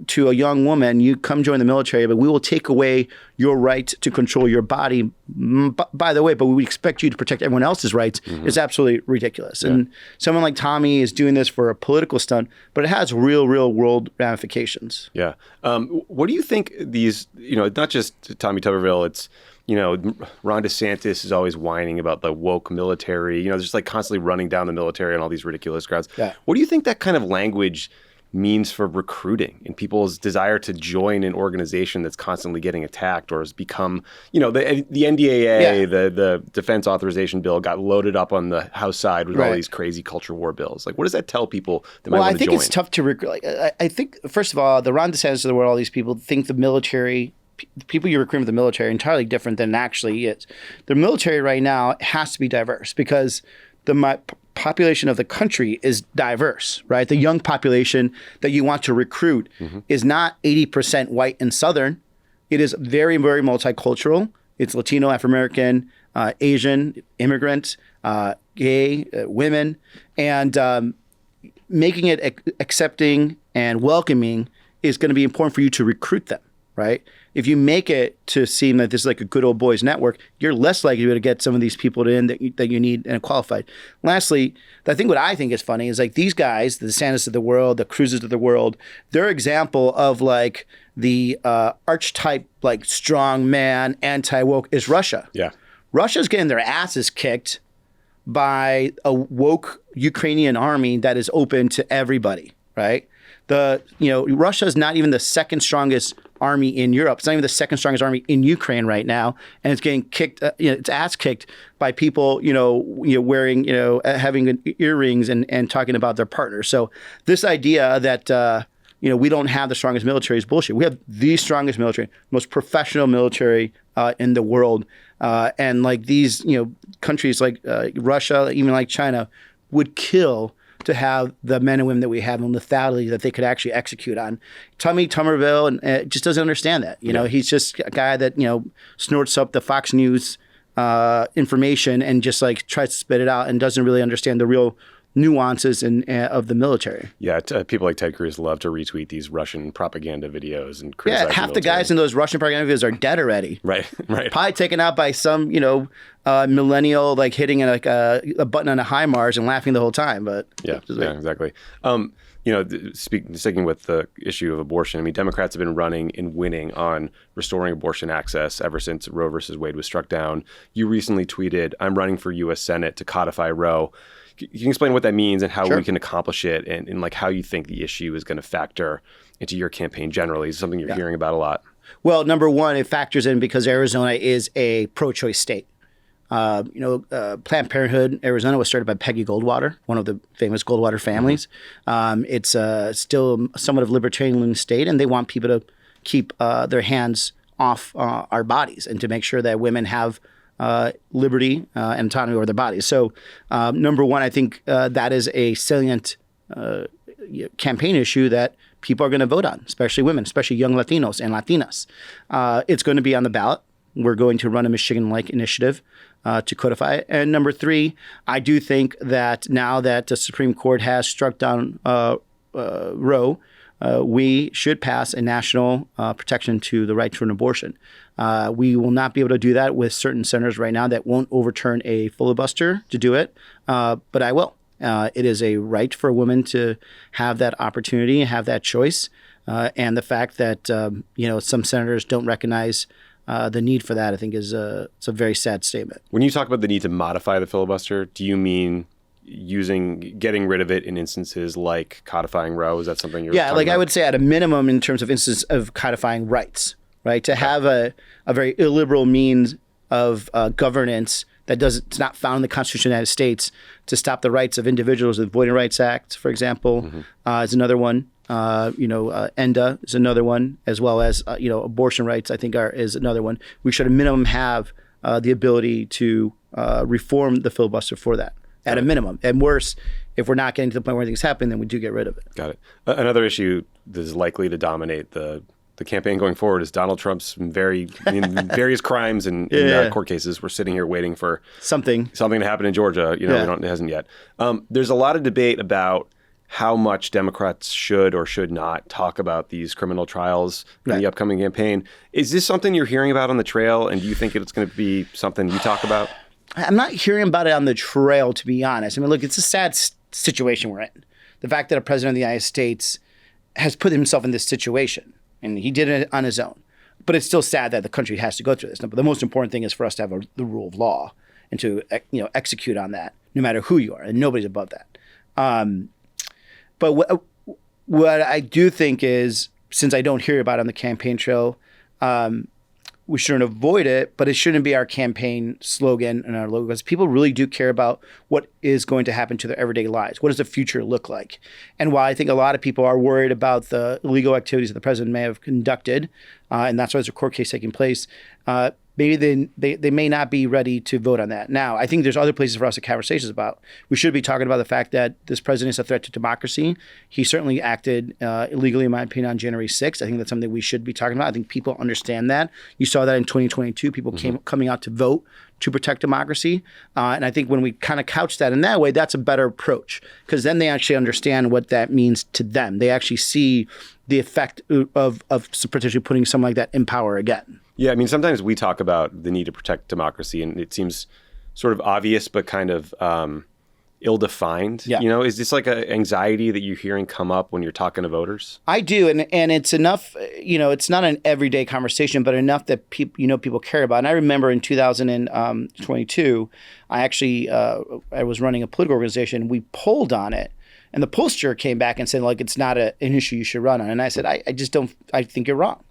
to a young woman, you come join the military, but we will take away your right to control your body, by the way, but we expect you to protect everyone else's rights, is absolutely ridiculous. Yeah. And someone like Tommy is doing this for a political stunt, but it has real world ramifications. Yeah. What do you think these, not just Tommy Tuberville, it's, Ron DeSantis is always whining about the woke military, just like constantly running down the military on all these ridiculous grounds. Yeah. What do you think that kind of language means for recruiting and people's desire to join an organization that's constantly getting attacked or has become, the NDAA, the Defense Authorization Bill got loaded up on the House side with all these crazy culture war bills. Like, what does that tell people that might want to join? I think it's tough to recruit. I think, first of all, the Ron DeSantis of the world, all these people think the military... The people you recruit for the military are entirely different than it actually is. The military right now has to be diverse because the population of the country is diverse, right? The young population that you want to recruit is not 80% white and Southern. It is very multicultural. It's Latino, Afro-American, Asian, immigrant, gay, women, and making it accepting and welcoming is going to be important for you to recruit them, right? If you make it to seem that this is like a good old boys network, you're less likely to get some of these people in that you need and qualified. Lastly, what I think is funny is like these guys, the DeSantis of the world, the Cruzes of the world, their example of like the archetype, like strong man, anti-woke is Russia. Yeah. Russia's getting their asses kicked by a woke Ukrainian army that is open to everybody, right? Russia is not even the second strongest army in Europe. It's not even the second strongest army in Ukraine right now, and it's getting kicked. Its ass kicked by people, wearing, having earrings and talking about their partners. So this idea that we don't have the strongest military is bullshit. We have the strongest military, most professional military in the world, and like these, countries like Russia, even like China, would kill to have the men and women that we have and lethality that they could actually execute on. Tommy Vietor just doesn't understand that. He's just a guy that, snorts up the Fox News information and just like tries to spit it out and doesn't really understand the real nuances of the military. Yeah, people like Ted Cruz love to retweet these Russian propaganda videos and criticize half the military. guys in those Russian propaganda videos are dead already. Right. Probably taken out by some, millennial like hitting like a button on a HIMARS and laughing the whole time. But yeah, exactly. Sticking with the issue of abortion, I mean, Democrats have been running and winning on restoring abortion access ever since Roe versus Wade was struck down. You recently tweeted, "I'm running for U.S. Senate to codify Roe." Can you explain what that means and how we can accomplish it, and like how you think the issue is going to factor into your campaign generally? Is something you're hearing about a lot? Well, number one, it factors in because Arizona is a pro-choice state. Planned Parenthood Arizona was started by Peggy Goldwater, one of the famous Goldwater families. It's still somewhat of a libertarian state, and they want people to keep their hands off our bodies and to make sure that women have liberty and autonomy over their bodies. So, number one, I think that is a salient campaign issue that people are going to vote on, especially women, especially young Latinos and Latinas. It's going to be on the ballot. We're going to run a Michigan-like initiative to codify it. And number three, I do think that now that the Supreme Court has struck down Roe, we should pass a national protection to the right to an abortion. We will not be able to do that with certain senators right now that won't overturn a filibuster to do it, but I will. It is a right for a woman to have that opportunity, have that choice, and the fact that some senators don't recognize the need for that, I think, it's a very sad statement. When you talk about the need to modify the filibuster, do you mean getting rid of it in instances like codifying Roe? Is that something you're talking about? I would say at a minimum in terms of instances of codifying rights, right? To have a very illiberal means of governance that it's not found in the Constitution of the United States to stop the rights of individuals. The Voting Rights Act, for example, is another one. ENDA is another one, as well as abortion rights, I think, is another one. We should at a minimum have the ability to reform the filibuster for that. At a minimum. And worse, if we're not getting to the point where things happen, then we do get rid of it. Got it. Another issue that is likely to dominate the campaign going forward is Donald Trump's various crimes and court cases. We're sitting here waiting for something to happen in Georgia. It hasn't yet. There's a lot of debate about how much Democrats should or should not talk about these criminal trials in the upcoming campaign. Is this something you're hearing about on the trail, and do you think it's going to be something you talk about? I'm not hearing about it on the trail, to be honest. I mean, look, it's a sad situation we're in. The fact that a president of the United States has put himself in this situation, and he did it on his own. But it's still sad that the country has to go through this. But the most important thing is for us to have the rule of law and to execute on that, no matter who you are, and nobody's above that. But what I do think is, since I don't hear about it on the campaign trail, we shouldn't avoid it, but it shouldn't be our campaign slogan and our logo, because people really do care about what is going to happen to their everyday lives. What does the future look like? And while I think a lot of people are worried about the illegal activities that the president may have conducted, and that's why there's a court case taking place, maybe they may not be ready to vote on that. Now, I think there's other places for us to have conversations about. We should be talking about the fact that this president is a threat to democracy. He certainly acted illegally, in my opinion, on January 6th. I think that's something we should be talking about. I think people understand that. You saw that in 2022. People coming out to vote to protect democracy. And I think when we kind of couch that in that way, that's a better approach, because then they actually understand what that means to them. They actually see the effect of potentially putting someone like that in power again. Yeah, I mean, sometimes we talk about the need to protect democracy, and it seems sort of obvious, but kind of ill-defined. Yeah. Is this like an anxiety that you're hearing come up when you're talking to voters? I do, and it's enough. It's not an everyday conversation, but enough that people care about. And I remember in 2022, I actually I was running a political organization. We polled on it, and the pollster came back and said, like, it's not an issue you should run on. And I said, I just don't. I think you're wrong.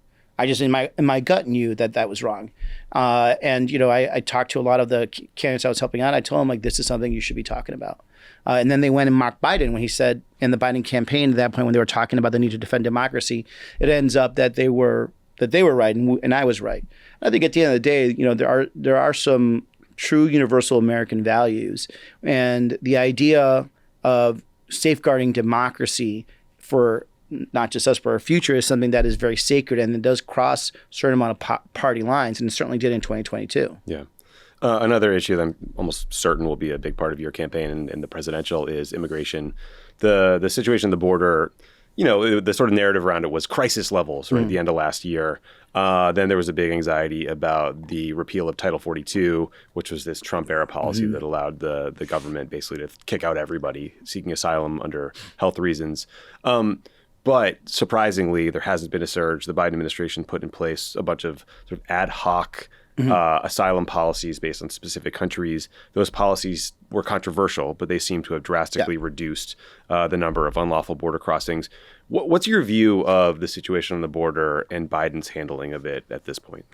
I just in my gut knew that was wrong. And I talked to a lot of the candidates I was helping out. I told them like, this is something you should be talking about. And then they went and mocked Biden when he said in the Biden campaign at that point when they were talking about the need to defend democracy, it ends up that they were right and I was right. I think at the end of the day, there are some true universal American values, and the idea of safeguarding democracy for not just us but our future is something that is very sacred, and it does cross a certain amount of party lines, and it certainly did in 2022. Yeah. Another issue that I'm almost certain will be a big part of your campaign and the presidential is immigration. The situation at the border, the sort of narrative around it was crisis levels right at the end of last year. Then there was a big anxiety about the repeal of Title 42, which was this Trump-era policy that allowed the government basically to kick out everybody seeking asylum under health reasons. But surprisingly, there hasn't been a surge. The Biden administration put in place a bunch of sort of ad hoc asylum policies based on specific countries. Those policies were controversial, but they seem to have drastically reduced the number of unlawful border crossings. What's your view of the situation on the border and Biden's handling of it at this point?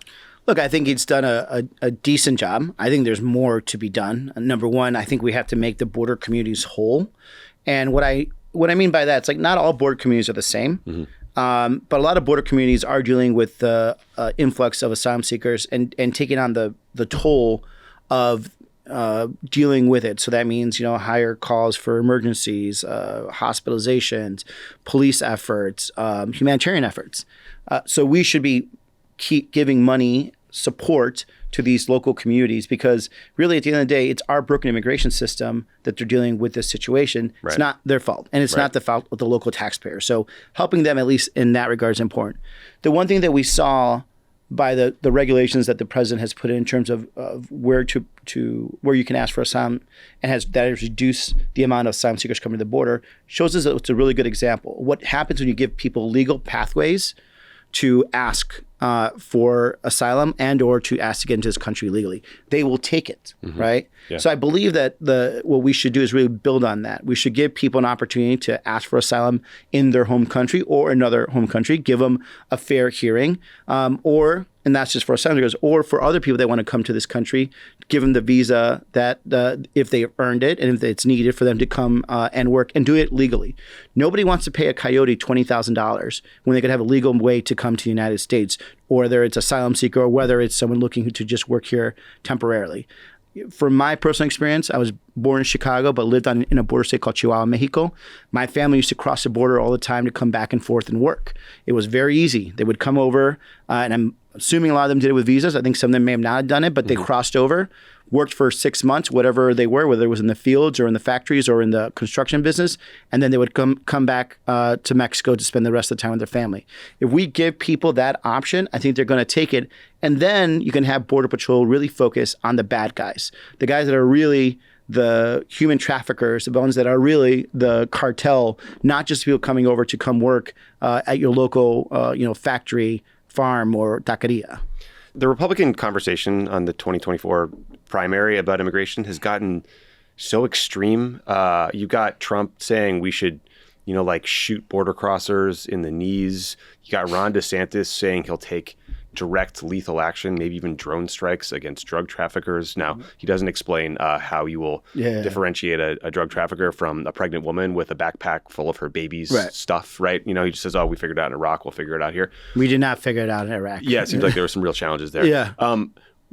Look, I think he's done a decent job. I think there's more to be done. Number one, I think we have to make the border communities whole. And what I mean by that, it's like not all border communities are the same. But a lot of border communities are dealing with the influx of asylum seekers and taking on the toll of dealing with it. So that means, higher calls for emergencies, hospitalizations, police efforts, humanitarian efforts. So we should keep giving money, support to these local communities, because really at the end of the day, it's our broken immigration system that they're dealing with this situation. Right. It's not their fault, and it's not the fault of the local taxpayer. So helping them, at least in that regard, is important. The one thing that we saw by the regulations that the president has put in terms of where you can ask for asylum and that has reduced the amount of asylum seekers coming to the border shows us that it's a really good example. What happens when you give people legal pathways to ask for asylum and or to ask to get into this country legally? They will take it, right? Yeah. So I believe that what we should do is really build on that. We should give people an opportunity to ask for asylum in their home country or another home country, give them a fair hearing, and that's just for asylum seekers, or for other people that want to come to this country, give them the visa that if they earned it and if it's needed for them to come and work and do it legally. Nobody wants to pay a coyote $20,000 when they could have a legal way to come to the United States, or whether it's asylum seeker or whether it's someone looking to just work here temporarily. From my personal experience, I was born in Chicago, but lived in a border state called Chihuahua, Mexico. My family used to cross the border all the time to come back and forth and work. It was very easy. They would come over, and I'm assuming a lot of them did it with visas. I think some of them may have not done it, but they crossed over, worked for 6 months, whatever they were, whether it was in the fields or in the factories or in the construction business, and then they would come back to Mexico to spend the rest of the time with their family. If we give people that option, I think they're going to take it, and then you can have Border Patrol really focus on the bad guys, the guys that are really the human traffickers, the ones that are really the cartel, not just people coming over to come work at your local factory, farm, or taqueria. The Republican conversation on the 2024 primary about immigration has gotten so extreme. You got Trump saying we should, shoot border crossers in the knees. You got Ron DeSantis saying he'll take direct lethal action, maybe even drone strikes against drug traffickers. Now, he doesn't explain how you will differentiate a drug trafficker from a pregnant woman with a backpack full of her baby's stuff, right? He just says, we figured it out in Iraq, we'll figure it out here. We did not figure it out in Iraq. Yeah, it seems like there were some real challenges there. Yeah.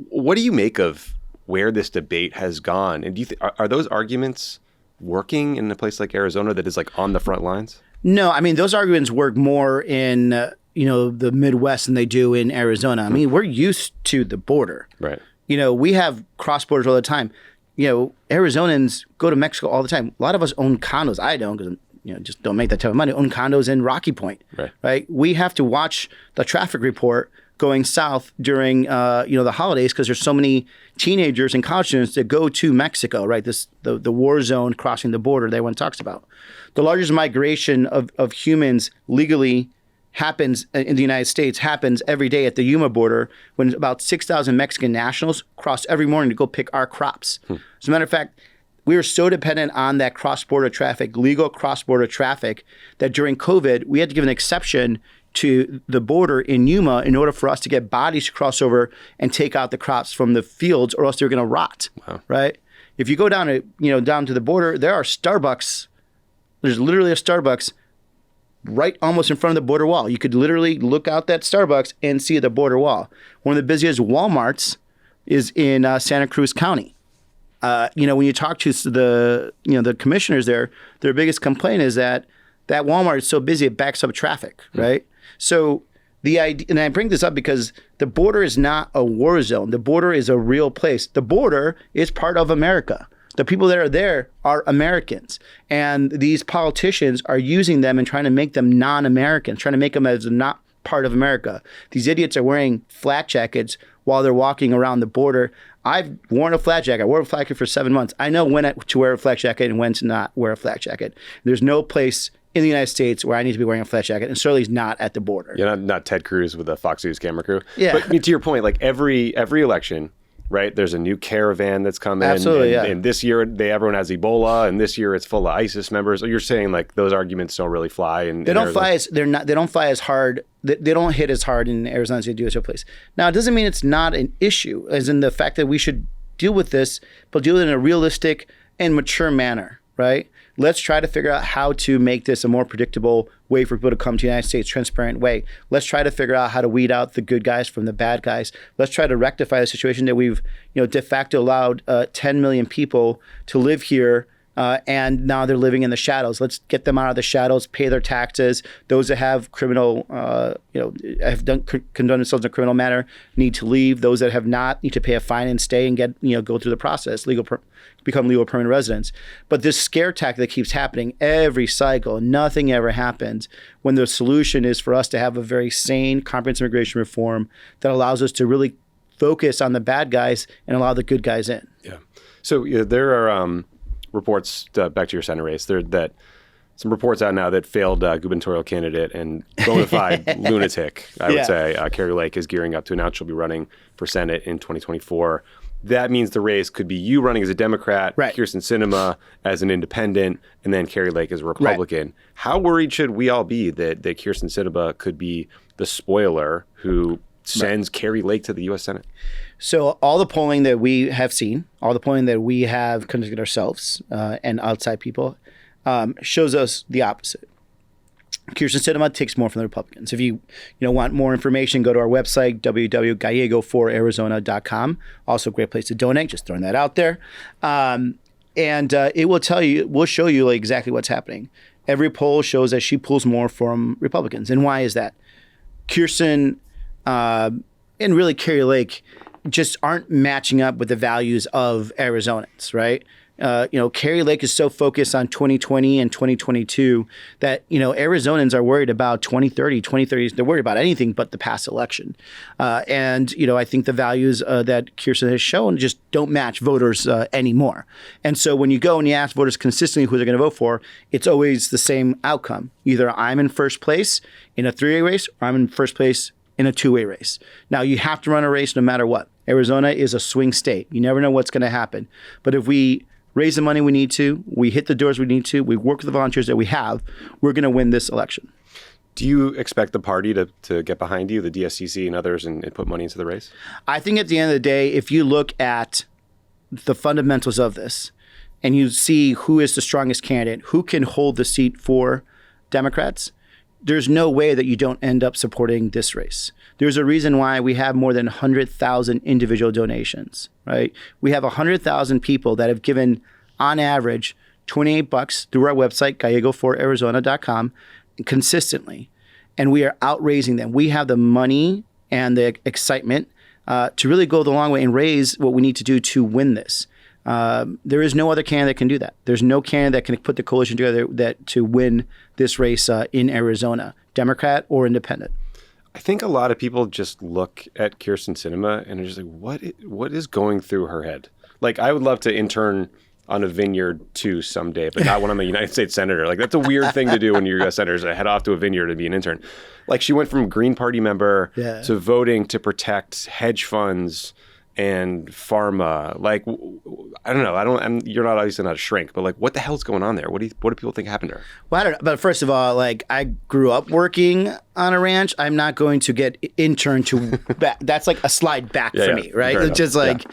What do you make of where this debate has gone? And do you are those arguments working in a place like Arizona that is on the front lines? No, I mean, those arguments work more in the Midwest than they do in Arizona. I mean, we're used to the border. Right. We have cross borders all the time. Arizonans go to Mexico all the time. A lot of us own condos. I don't, because just don't make that type of money. Own condos in Rocky Point. Right. We have to watch the traffic report going south during the holidays, because there's so many teenagers and college students that go to Mexico, right? The war zone crossing the border that everyone talks about. The largest migration of humans legally happens in the United States, happens every day at the Yuma border, when about 6,000 Mexican nationals cross every morning to go pick our crops. As a matter of fact, we are so dependent on that cross-border traffic, legal cross-border traffic, that during COVID, we had to give an exception to the border in Yuma in order for us to get bodies to cross over and take out the crops from the fields, or else they're going to rot. Wow. Right? If you go down to the border, there are Starbucks. There's literally a Starbucks right almost in front of the border wall. You could literally look out that Starbucks and see the border wall. One of the busiest Walmarts is in Santa Cruz County. When you talk to the commissioners there, their biggest complaint is that Walmart is so busy it backs up traffic, right? So the idea, and I bring this up because the border is not a war zone. The border is a real place. The border is part of America. The people that are there are Americans. And these politicians are using them and trying to make them non-Americans, trying to make them as not part of America. These idiots are wearing flak jackets while they're walking around the border. I've worn a flak jacket. I wore a flak jacket for 7 months. I know when to wear a flak jacket and when to not wear a flak jacket. There's no place in the United States where I need to be wearing a flak jacket, and certainly not at the border. Yeah, not Ted Cruz with the Fox News camera crew. Yeah. But I mean, to your point, like every election, right? There's a new caravan that's come in. Absolutely, yeah. And this year, everyone has Ebola, and this year it's full of ISIS members. You're saying like those arguments don't really fly, and they don't fly as hard. They don't hit as hard in Arizona as they do as other place. Now, it doesn't mean it's not an issue, as in the fact that we should deal with this, but deal with it in a realistic and mature manner, right? Let's try to figure out how to make this a more predictable way for people to come to the United States, transparent way. Let's try to figure out how to weed out the good guys from the bad guys. Let's try to rectify the situation that we've, de facto allowed 10 million people to live here, and now they're living in the shadows. Let's get them out of the shadows, pay their taxes. Those that have criminal, have condoned themselves in a criminal manner need to leave. Those that have not need to pay a fine and stay and get, go through the process, become legal permanent residents. But this scare tactic that keeps happening every cycle, nothing ever happens when the solution is for us to have a very sane, comprehensive immigration reform that allows us to really focus on the bad guys and allow the good guys in. Yeah. So there are reports, back to your Senate race, that some reports out now that failed gubernatorial candidate and bona fide lunatic, I would say, Kari Lake is gearing up to announce she'll be running for Senate in 2024. That means the race could be you running as a Democrat, right, Kyrsten Sinema as an independent, and then Kari Lake as a Republican. Right. How worried should we all be that Kyrsten Sinema could be the spoiler who sends Kari Lake to the U.S. Senate? So all the polling that we have seen, all the polling that we have conducted ourselves and outside people shows us the opposite. Kyrsten Sinema takes more from the Republicans. If you want more information, go to our website, www.gallego4arizona.com. Also a great place to donate, just throwing that out there. And it will show you exactly what's happening. Every poll shows that she pulls more from Republicans. And why is that? Kyrsten and really Kari Lake just aren't matching up with the values of Arizonans, right? Kari Lake is so focused on 2020 and 2022 that, Arizonans are worried about 2030. They're worried about anything but the past election. I think the values that Kyrsten has shown just don't match voters anymore. And so when you go and you ask voters consistently who they're going to vote for, it's always the same outcome. Either I'm in first place in a three-way race or I'm in first place in a two-way race. Now, you have to run a race no matter what. Arizona is a swing state. You never know what's going to happen. But if we raise the money we need to, we hit the doors we need to, we work with the volunteers that we have, we're going to win this election. Do you expect the party to get behind you, the DSCC and others, and put money into the race? I think at the end of the day, if you look at the fundamentals of this and you see who is the strongest candidate, who can hold the seat for Democrats, there's no way that you don't end up supporting this race. There's a reason why we have more than 100,000 individual donations, right? We have 100,000 people that have given, on average, $28 through our website, gallego4arizona.com, consistently. And we are outraising them. We have the money and the excitement to really go the long way and raise what we need to do to win this. There is no other candidate that can do that. There's no candidate that can put the coalition together to win this race in Arizona, Democrat or independent. I think a lot of people just look at Kyrsten Sinema and are just like, what is going through her head? Like, I would love to intern on a vineyard too someday, but not when I'm a United States senator. Like, that's a weird thing to do when you're a U.S. senator, is to head off to a vineyard to be an intern. Like, she went from Green Party member to voting to protect hedge funds and pharma. Like, I don't know. You're not obviously not a shrink, but like, what the hell's going on there? What do people think happened to her? Well, I don't know. But first of all, like, I grew up working on a ranch. I'm not going to get interned to back. That's like a slide back for me, right? It's just like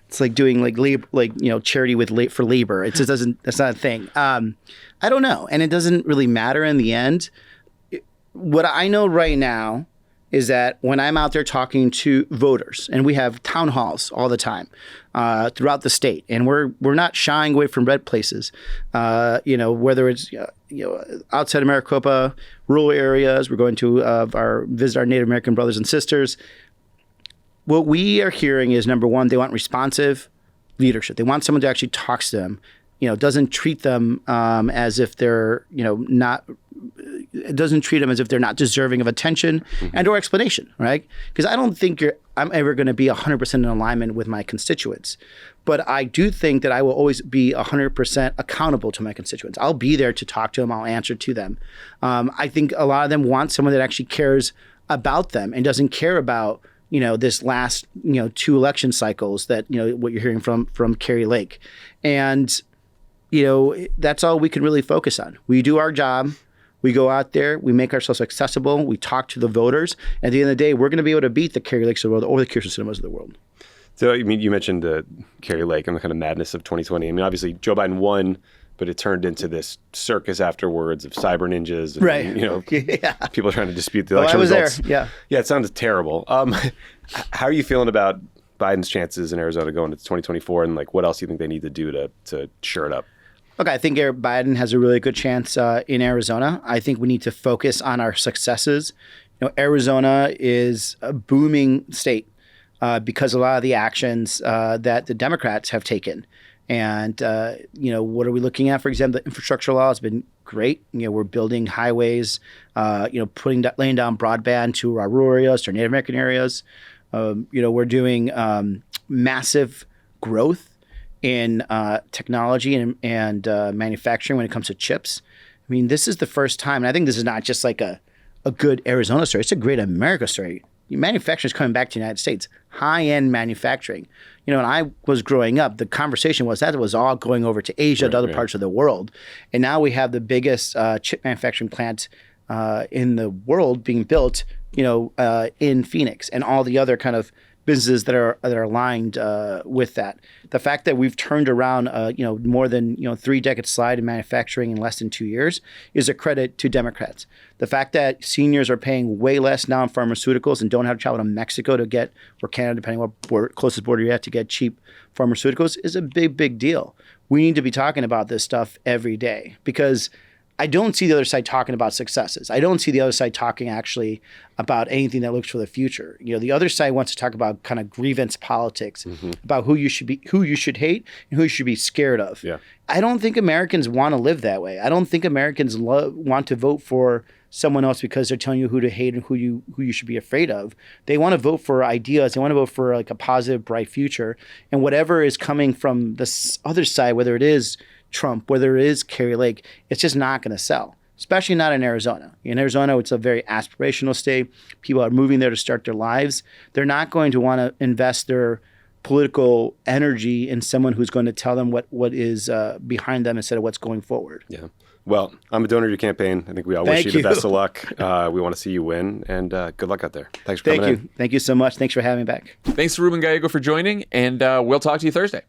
it's like doing like labor, like, you know, charity for labor. It just doesn't. That's not a thing. I don't know, and it doesn't really matter in the end. What I know right now is that when I'm out there talking to voters, and we have town halls all the time throughout the state, and we're not shying away from red places, you know, whether it's outside of Maricopa, rural areas, we're going to visit our Native American brothers and sisters. What we are hearing is, number one, they want responsive leadership. They want someone to actually talk to them, you know, doesn't treat them as if they're, you know, not. It doesn't treat them as if they're not deserving of attention and or explanation, right? Because I don't think I'm ever going to be 100% in alignment with my constituents. But I do think that I will always be 100% accountable to my constituents. I'll be there to talk to them. I'll answer to them. I think a lot of them want someone that actually cares about them and doesn't care about, you know, this last, you know, 2 election cycles that, you know, what you're hearing from Kari Lake. And, you know, that's all we can really focus on. We do our job. We go out there, we make ourselves accessible, we talk to the voters. At the end of the day, we're going to be able to beat the Kari Lakes of the world or the Kyrsten Sinemas of the world. So, I mean, you mentioned the Kari Lake and the kind of madness of 2020. I mean, obviously, Joe Biden won, but it turned into this circus afterwards of cyber ninjas. And, right. You know, people trying to dispute the I election was results. there. Yeah. Yeah, it sounded terrible. How are you feeling about Biden's chances in Arizona going into 2024, and like, what else do you think they need to do to shore it up? Look, I think Biden has a really good chance in Arizona. I think we need to focus on our successes. You know, Arizona is a booming state because of a lot of the actions that the Democrats have taken. And, you know, what are we looking at? For example, the infrastructure law has been great. You know, we're building highways, you know, laying down broadband to our rural areas, to our Native American areas. You know, we're doing massive growth in technology and manufacturing when it comes to chips. I mean, this is the first time, and I think this is not just like a good Arizona story. It's a great America story. Manufacturing is coming back to the United States, high-end manufacturing. You know, when I was growing up, the conversation was that it was all going over to Asia, to other parts of the world. And now we have the biggest chip manufacturing plant in the world being built, you know, in Phoenix, and all the other kind of businesses that are aligned with that. The fact that we've turned around, you know, more than, you know, 3-decade slide in manufacturing in less than 2 years is a credit to Democrats. The fact that seniors are paying way less now in pharmaceuticals and don't have to travel to Mexico to get, or Canada, depending on what closest border you're at, to get cheap pharmaceuticals is a big, big deal. We need to be talking about this stuff every day, because I don't see the other side talking about successes. I don't see the other side talking actually about anything that looks for the future. You know, the other side wants to talk about kind of grievance politics, about who you should hate and who you should be scared of. Yeah. I don't think Americans want to live that way. I don't think Americans want to vote for someone else because they're telling you who to hate and who you should be afraid of. They want to vote for ideas. They want to vote for like a positive, bright future. And whatever is coming from the other side, whether it is Trump, whether it is Kari Lake, it's just not going to sell, especially not in Arizona. In Arizona, it's a very aspirational state. People are moving there to start their lives. They're not going to want to invest their political energy in someone who's going to tell them what is behind them instead of what's going forward. Yeah. Well, I'm a donor to your campaign. I think we all wish you the best of luck. We want to see you win, and good luck out there. Thanks for coming in. Thank you so much. Thanks for having me back. Thanks to Ruben Gallego for joining, and we'll talk to you Thursday.